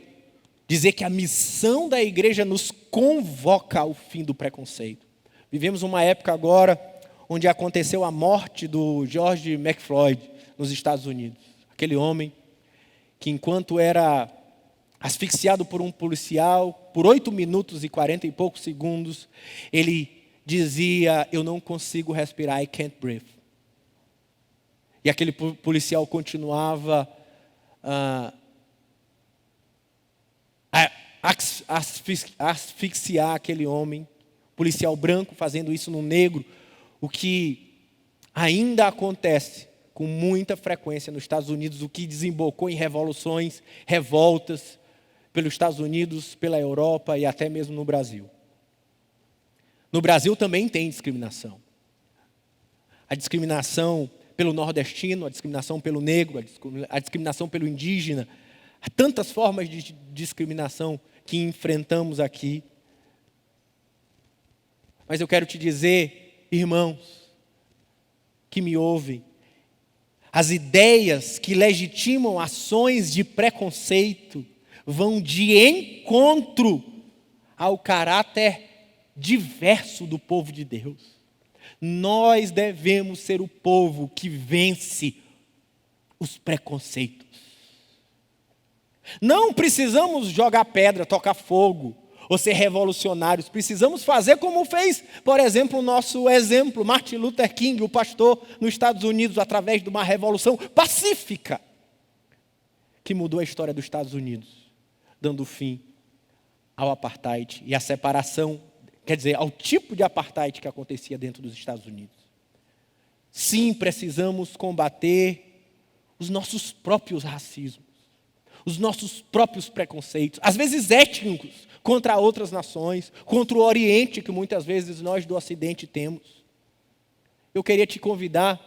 dizer que a missão da igreja nos convoca ao fim do preconceito. Vivemos uma época agora onde aconteceu a morte do George McFloyd nos Estados Unidos. Aquele homem que, enquanto era asfixiado por um policial, por 8 minutos e 40 e poucos segundos, ele dizia: eu não consigo respirar, I can't breathe. E aquele policial continuava a asfixiar aquele homem, policial branco fazendo isso num negro, o que ainda acontece com muita frequência nos Estados Unidos, o que desembocou em revoluções, revoltas pelos Estados Unidos, pela Europa e até mesmo no Brasil. No Brasil também tem discriminação. A discriminação pelo nordestino, a discriminação pelo negro, a discriminação pelo indígena. Há tantas formas de discriminação que enfrentamos aqui. Mas eu quero te dizer, irmãos, que me ouvem, as ideias que legitimam ações de preconceito vão de encontro ao caráter diverso do povo de Deus. Nós devemos ser o povo que vence os preconceitos. Não precisamos jogar pedra, tocar fogo, ou ser revolucionários. Precisamos fazer como fez, por exemplo, o nosso exemplo, Martin Luther King, o pastor nos Estados Unidos, através de uma revolução pacífica, que mudou a história dos Estados Unidos, dando fim ao apartheid e à separação, quer dizer, ao tipo de apartheid que acontecia dentro dos Estados Unidos. Sim, precisamos combater os nossos próprios racismos, os nossos próprios preconceitos, às vezes étnicos, contra outras nações, contra o Oriente, que muitas vezes nós do Ocidente temos. Eu queria te convidar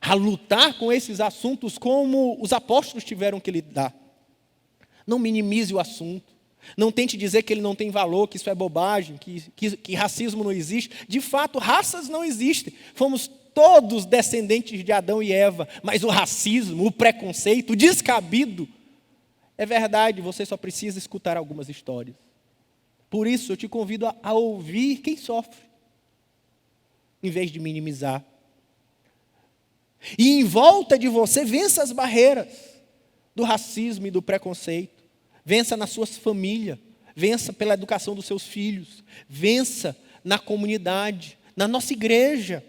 a lutar com esses assuntos como os apóstolos tiveram que lidar. Não minimize o assunto. Não tente dizer que ele não tem valor, que isso é bobagem, que racismo não existe. De fato, raças não existem. Fomos todos descendentes de Adão e Eva. Mas o racismo, o preconceito, o descabido, é verdade, você só precisa escutar algumas histórias. Por isso, eu te convido a ouvir quem sofre, em vez de minimizar. E em volta de você, vença as barreiras do racismo e do preconceito. Vença nas suas famílias, vença pela educação dos seus filhos, vença na comunidade, na nossa igreja.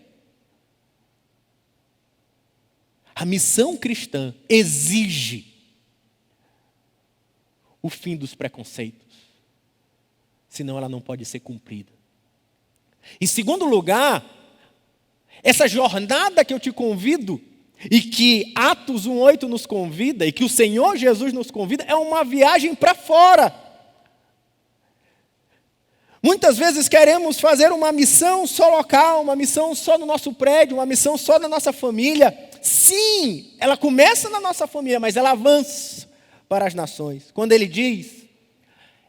A missão cristã exige o fim dos preconceitos, senão ela não pode ser cumprida. Em segundo lugar, essa jornada que eu te convido e que Atos 1:8 nos convida, e que o Senhor Jesus nos convida, é uma viagem para fora. Muitas vezes queremos fazer uma missão só local, uma missão só no nosso prédio, uma missão só na nossa família. Sim, ela começa na nossa família, mas ela avança para as nações. Quando ele diz,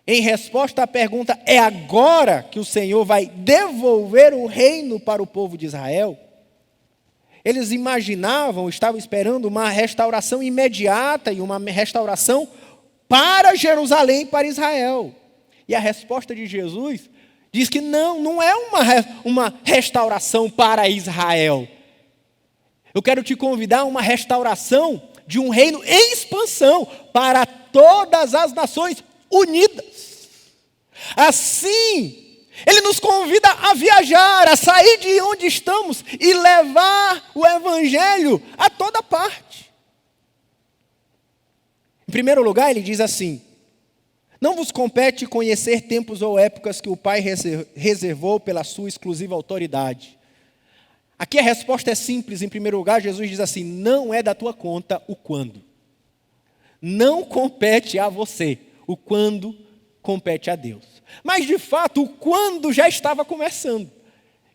em resposta à pergunta, é agora que o Senhor vai devolver o reino para o povo de Israel? Eles imaginavam, estavam esperando uma restauração imediata e uma restauração para Jerusalém, para Israel. E a resposta de Jesus diz que não é uma restauração para Israel. Eu quero te convidar a uma restauração de um reino em expansão para todas as nações unidas. Assim, ele nos convida a viajar, a sair de onde estamos e levar o evangelho a toda parte. Em primeiro lugar, ele diz assim: não vos compete conhecer tempos ou épocas que o Pai reservou pela sua exclusiva autoridade. Aqui a resposta é simples. Em primeiro lugar, Jesus diz assim: não é da tua conta o quando. Não compete a você. O quando compete a Deus. Mas, de fato, o quando já estava começando.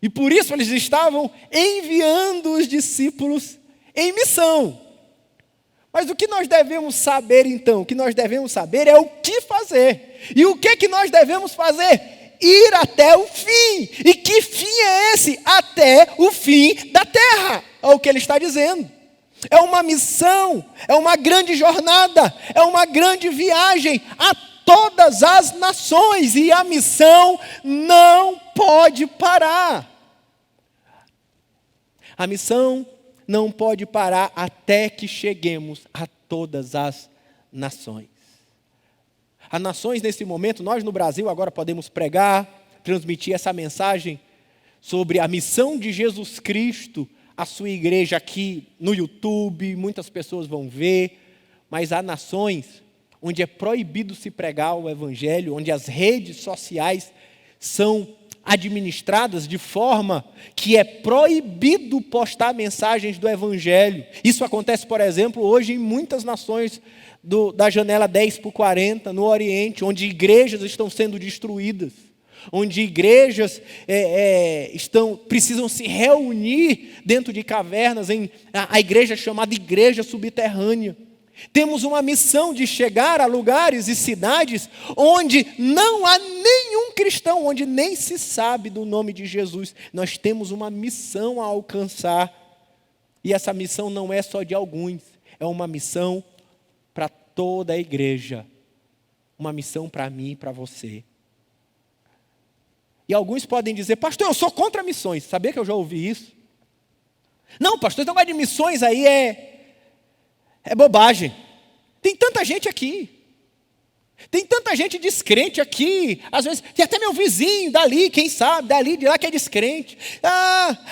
E por isso eles estavam enviando os discípulos em missão. Mas o que nós devemos saber, então? O que nós devemos saber é o que fazer. E o que nós devemos fazer? Ir até o fim. E que fim é esse? Até o fim da terra. É o que ele está dizendo. É uma missão, é uma grande jornada, é uma grande viagem a todas as nações. E a missão não pode parar. A missão não pode parar até que cheguemos a todas as nações. As nações, nesse momento, nós no Brasil agora podemos pregar, transmitir essa mensagem sobre a missão de Jesus Cristo, a sua igreja aqui no YouTube, muitas pessoas vão ver, mas há nações onde é proibido se pregar o evangelho, onde as redes sociais são administradas de forma que é proibido postar mensagens do evangelho. Isso acontece, por exemplo, hoje em muitas nações da janela 10/40, no Oriente, onde igrejas estão sendo destruídas, onde igrejas precisam se reunir dentro de cavernas, a igreja chamada igreja subterrânea. Temos uma missão de chegar a lugares e cidades onde não há nenhum cristão, onde nem se sabe do nome de Jesus. Nós temos uma missão a alcançar. E essa missão não é só de alguns, é uma missão para toda a igreja. Uma missão para mim e para você. E alguns podem dizer: pastor, eu sou contra missões. Sabia que eu já ouvi isso? Não, pastor, esse negócio de missões aí é bobagem. Tem tanta gente aqui. Tem tanta gente descrente aqui. Às vezes, tem até meu vizinho dali, quem sabe, dali, de lá que é descrente.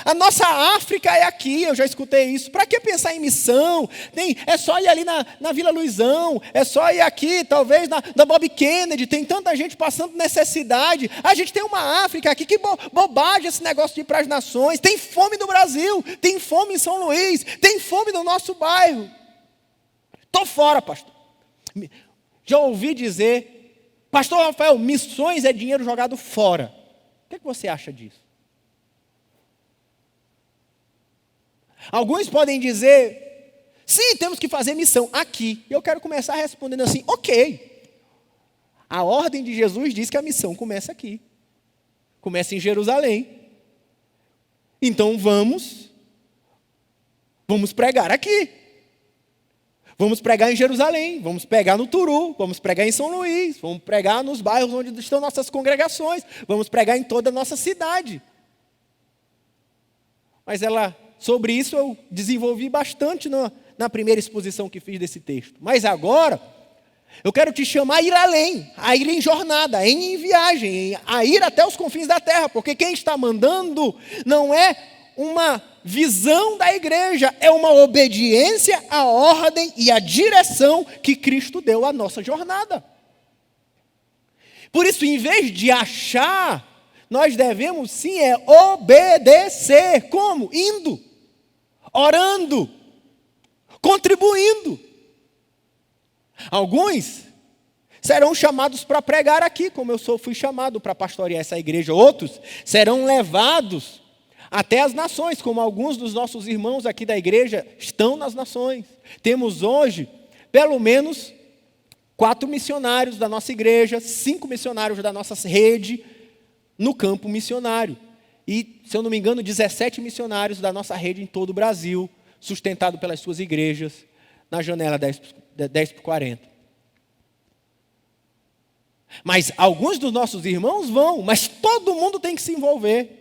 A nossa África é aqui, eu já escutei isso. Para que pensar em missão? É só ir ali na Vila Luizão, é só ir aqui, talvez, na Bob Kennedy. Tem tanta gente passando necessidade. A gente tem uma África aqui, que bobagem esse negócio de ir para as nações. Tem fome no Brasil, tem fome em São Luís, tem fome no nosso bairro. Estou fora, pastor. Já ouvi dizer: pastor Rafael, missões é dinheiro jogado fora. O que você acha disso? Alguns podem dizer: sim, temos que fazer missão aqui. Eu quero começar respondendo assim: ok. A ordem de Jesus diz que a missão começa aqui. Começa em Jerusalém. Então vamos pregar aqui. Vamos pregar em Jerusalém, vamos pregar no Turu, vamos pregar em São Luís, vamos pregar nos bairros onde estão nossas congregações, vamos pregar em toda a nossa cidade. Mas sobre isso eu desenvolvi bastante na primeira exposição que fiz desse texto. Mas agora, eu quero te chamar a ir além, a ir em jornada, a ir em viagem, a ir até os confins da terra, porque quem está mandando não é uma visão da igreja, é uma obediência à ordem e à direção que Cristo deu à nossa jornada. Por isso, em vez de achar, nós devemos sim obedecer. Como? Indo, orando, contribuindo. Alguns serão chamados para pregar aqui, como fui chamado para pastorear essa igreja. Outros serão levados até as nações, como alguns dos nossos irmãos aqui da igreja estão nas nações. Temos hoje, pelo menos, 4 missionários da nossa igreja, 5 missionários da nossa rede no campo missionário. E, se eu não me engano, 17 missionários da nossa rede em todo o Brasil, sustentado pelas suas igrejas, na janela 10x40. Mas alguns dos nossos irmãos vão, mas todo mundo tem que se envolver.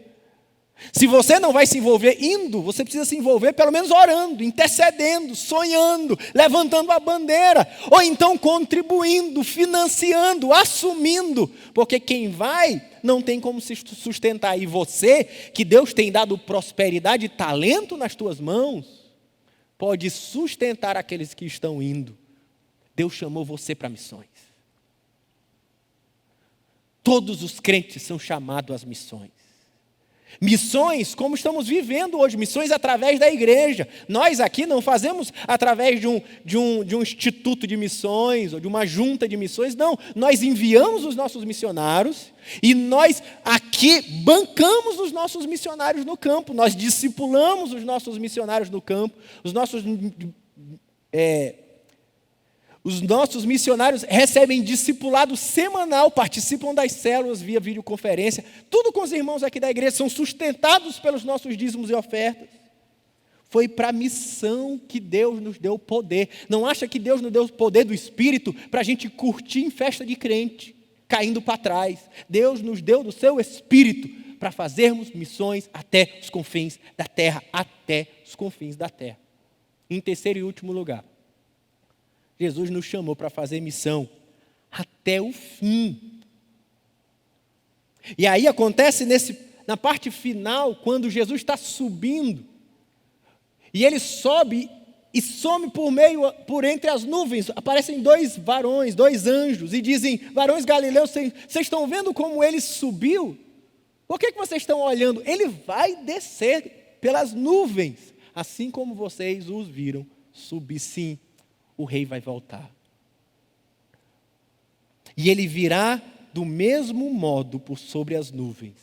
Se você não vai se envolver indo, você precisa se envolver pelo menos orando, intercedendo, sonhando, levantando a bandeira, ou então contribuindo, financiando, assumindo, porque quem vai não tem como se sustentar. E você, que Deus tem dado prosperidade e talento nas tuas mãos, pode sustentar aqueles que estão indo. Deus chamou você para missões. Todos os crentes são chamados às missões. Missões como estamos vivendo hoje, missões através da igreja. Nós aqui não fazemos através de um instituto de missões ou de uma junta de missões, não. Nós enviamos os nossos missionários e nós aqui bancamos os nossos missionários no campo. Nós discipulamos os nossos missionários no campo. Os nossos missionários recebem discipulado semanal, participam das células via videoconferência, tudo com os irmãos aqui da igreja, são sustentados pelos nossos dízimos e ofertas. Foi para a missão que Deus nos deu o poder. Não acha que Deus nos deu o poder do Espírito para a gente curtir em festa de crente, caindo para trás. Deus nos deu do seu Espírito para fazermos missões até os confins da terra, até os confins da terra. Em terceiro e último lugar, Jesus nos chamou para fazer missão até o fim. E aí acontece na parte final, quando Jesus está subindo, e ele sobe e some por entre as nuvens. Aparecem 2 varões, 2 anjos, e dizem: varões galileus, vocês estão vendo como ele subiu? Por que vocês estão olhando? Ele vai descer pelas nuvens, assim como vocês os viram subir. Sim, o rei vai voltar. E ele virá do mesmo modo por sobre as nuvens,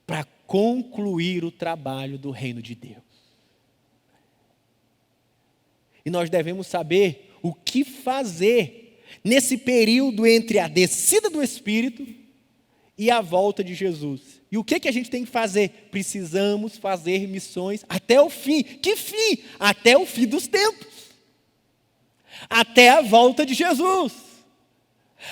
para concluir o trabalho do reino de Deus. E nós devemos saber o que fazer nesse período entre a descida do Espírito e a volta de Jesus. E o que a gente tem que fazer? Precisamos fazer missões até o fim. Que fim? Até o fim dos tempos. Até a volta de Jesus.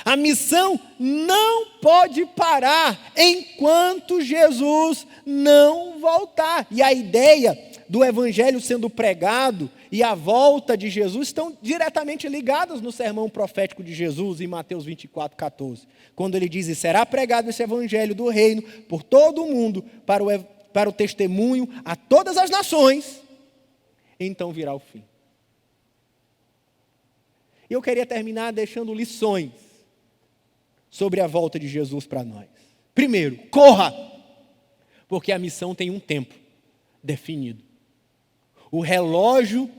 A missão não pode parar enquanto Jesus não voltar. E a ideia do evangelho sendo pregado e a volta de Jesus estão diretamente ligadas no sermão profético de Jesus em Mateus 24:14. Quando ele diz: será pregado esse evangelho do reino por todo o mundo para o testemunho a todas as nações, então virá o fim. E eu queria terminar deixando lições sobre a volta de Jesus para nós. Primeiro, corra, porque a missão tem um tempo definido. O relógio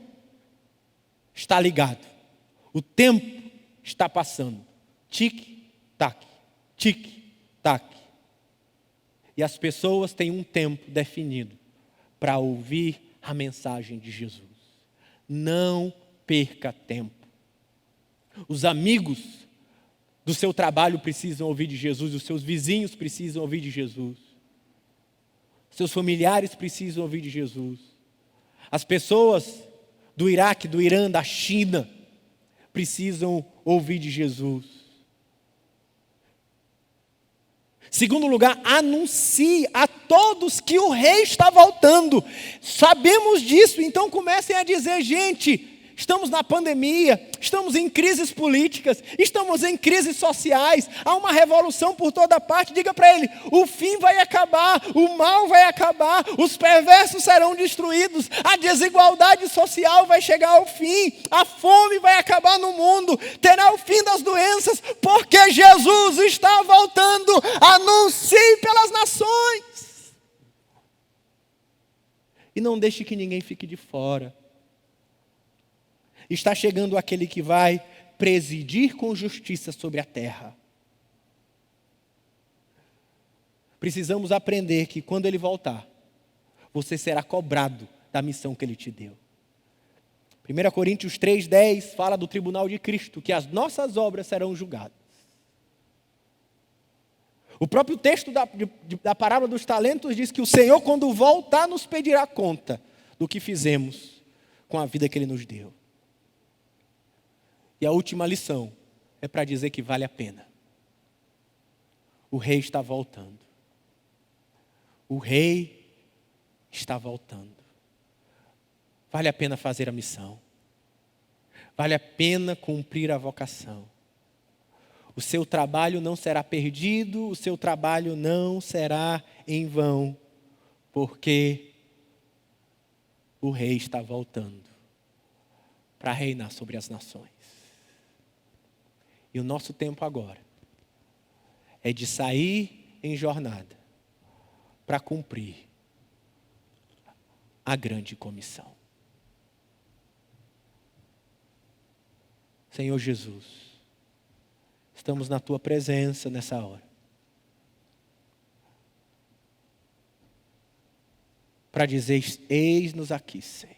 está ligado, o tempo está passando. Tic-tac, tic-tac. E as pessoas têm um tempo definido para ouvir a mensagem de Jesus. Não perca tempo. Os amigos do seu trabalho precisam ouvir de Jesus, os seus vizinhos precisam ouvir de Jesus, seus familiares precisam ouvir de Jesus, as pessoas do Iraque, do Irã, da China precisam ouvir de Jesus. Segundo lugar, anuncie a todos que o rei está voltando. Sabemos disso, então comecem a dizer: gente, estamos na pandemia, estamos em crises políticas, estamos em crises sociais, há uma revolução por toda parte. Diga para ele: o fim vai acabar, o mal vai acabar, os perversos serão destruídos, a desigualdade social vai chegar ao fim, a fome vai acabar no mundo, terá o fim das doenças, porque Jesus está voltando. Anuncie pelas nações. E não deixe que ninguém fique de fora. está chegando aquele que vai presidir com justiça sobre a terra. Precisamos aprender que quando ele voltar, você será cobrado da missão que ele te deu. 1 Coríntios 3:10 fala do tribunal de Cristo, que as nossas obras serão julgadas. O próprio texto da parábola dos talentos diz que o Senhor, quando voltar, nos pedirá conta do que fizemos com a vida que ele nos deu. E a última lição é para dizer que vale a pena. O rei está voltando. O rei está voltando. Vale a pena fazer a missão. Vale a pena cumprir a vocação. O seu trabalho não será perdido, o seu trabalho não será em vão, porque o rei está voltando para reinar sobre as nações. E o nosso tempo agora é de sair em jornada para cumprir a grande comissão. Senhor Jesus, estamos na tua presença nessa hora, para dizer: eis-nos aqui, Senhor.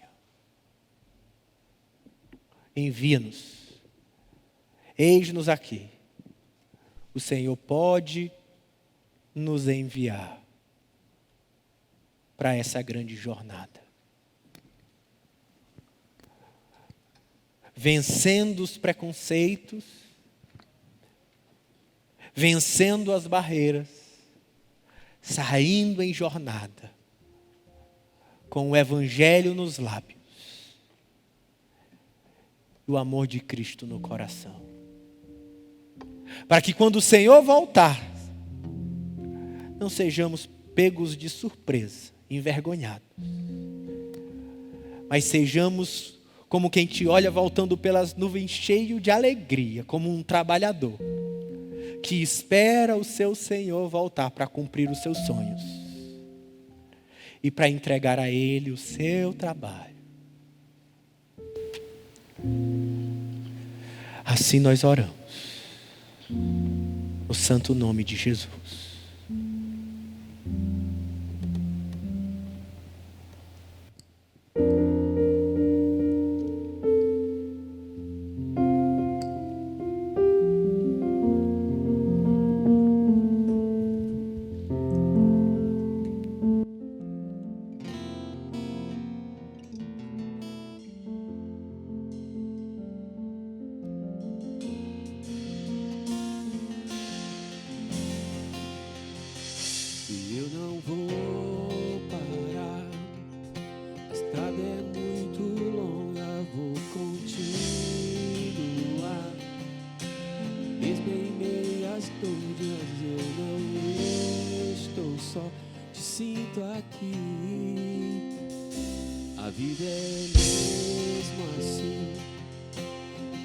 Envia-nos. Eis-nos aqui. O Senhor pode nos enviar para essa grande jornada. Vencendo os preconceitos, vencendo as barreiras, saindo em jornada, com o Evangelho nos lábios, e o amor de Cristo no coração. Para que quando o Senhor voltar, não sejamos pegos de surpresa, envergonhados, mas sejamos como quem te olha voltando pelas nuvens cheio de alegria, como um trabalhador que espera o seu Senhor voltar para cumprir os seus sonhos e para entregar a Ele o seu trabalho. Assim nós oramos, no santo nome de Jesus. Eu não vou parar, a estrada é muito longa, vou continuar. Mesmo em meio às dúvidas, eu não estou só, te sinto aqui. A vida é mesmo assim,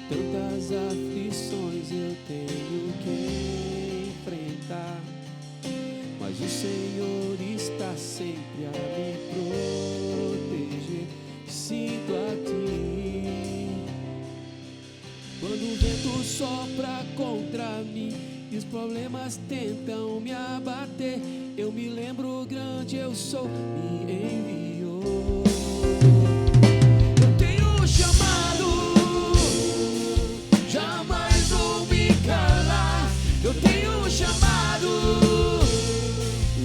tantas aflições eu tenho que enfrentar. Mas o Senhor está sempre a me proteger. Sinto a ti. Quando o vento sopra contra mim e os problemas tentam me abater, eu me lembro grande eu sou, me enviou. Eu tenho chamado, jamais vou me calar. Eu tenho chamado,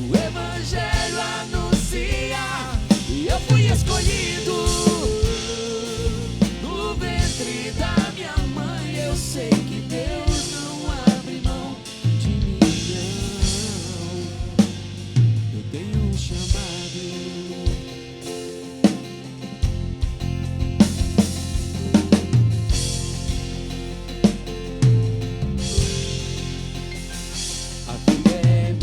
o Evangelho anuncia, e eu fui escolhido no ventre da minha mãe. Eu sei que Deus não abre mão de mim, não. Eu tenho um chamado. A vida é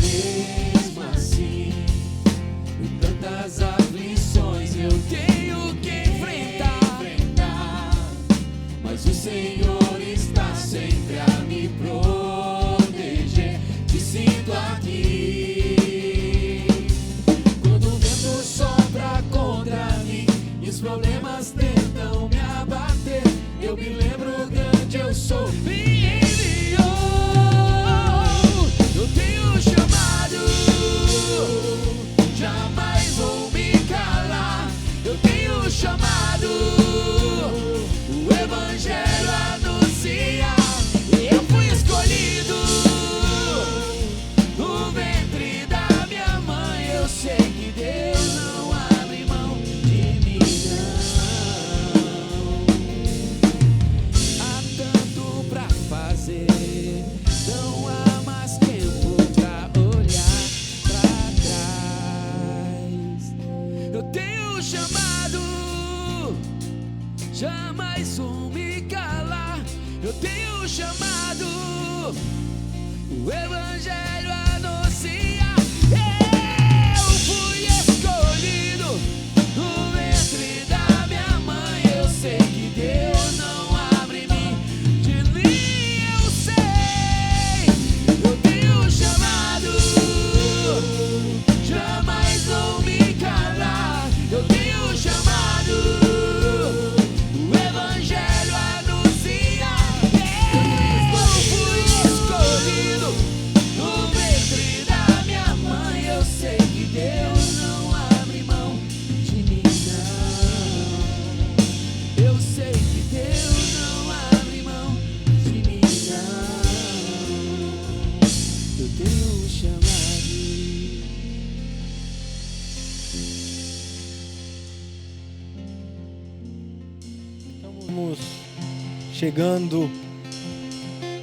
chegando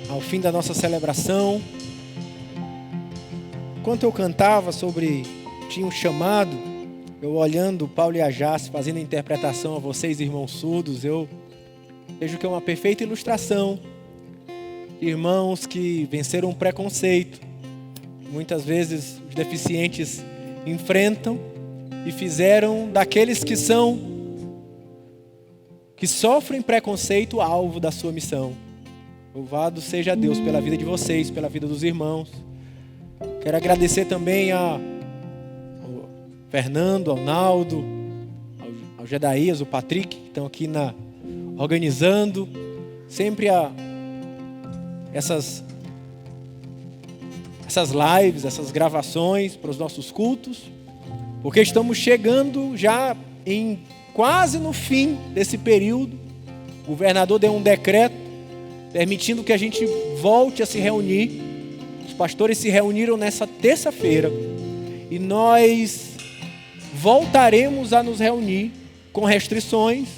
ao fim da nossa celebração. Enquanto eu cantava sobre tinha um chamado, eu olhando Paulo e a Jace fazendo a interpretação a vocês, irmãos surdos, eu vejo que é uma perfeita ilustração de irmãos que venceram o preconceito. Muitas vezes os deficientes enfrentam e fizeram daqueles que sofrem preconceito alvo da sua missão. Louvado seja Deus pela vida de vocês, pela vida dos irmãos. Quero agradecer também ao Fernando, ao Naldo, ao Gedaías, o Patrick, que estão aqui organizando sempre essas lives, essas gravações para os nossos cultos, porque estamos chegando já quase no fim desse período. O governador deu um decreto permitindo que a gente volte a se reunir. Os pastores se reuniram nessa terça-feira e nós voltaremos a nos reunir com restrições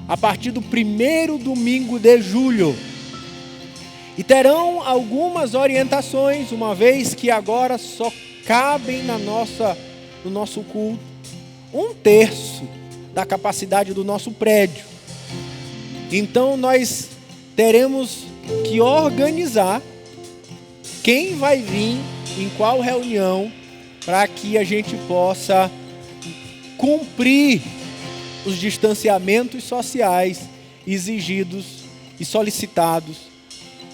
a partir do 1º domingo de julho. E terão algumas orientações, uma vez que agora só cabem no nosso culto 1/3 da capacidade do nosso prédio. Então nós teremos que organizar quem vai vir em qual reunião para que a gente possa cumprir os distanciamentos sociais exigidos e solicitados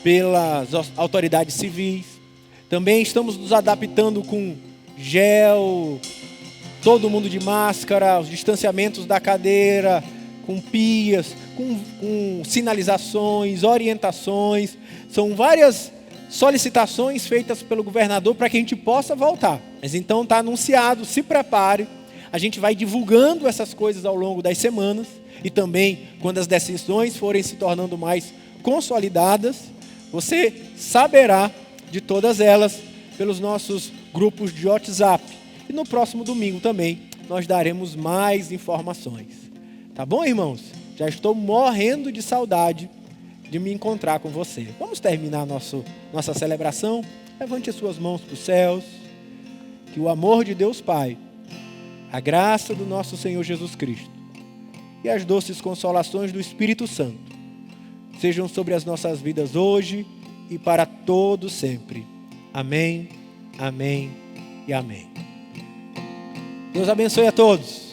pelas autoridades civis. Também estamos nos adaptando com gel, todo mundo de máscara, os distanciamentos da cadeira, com pias, com sinalizações, orientações. São várias solicitações feitas pelo governador para que a gente possa voltar. Mas então está anunciado, se prepare. A gente vai divulgando essas coisas ao longo das semanas e também quando as decisões forem se tornando mais consolidadas, você saberá de todas elas pelos nossos grupos de WhatsApp. E no próximo domingo também nós daremos mais informações. Tá bom, irmãos? Já estou morrendo de saudade de me encontrar com você. Vamos terminar nossa celebração? Levante as suas mãos para os céus. Que o amor de Deus Pai, a graça do nosso Senhor Jesus Cristo e as doces consolações do Espírito Santo sejam sobre as nossas vidas hoje e para todo sempre. Amém, amém e amém. Deus abençoe a todos.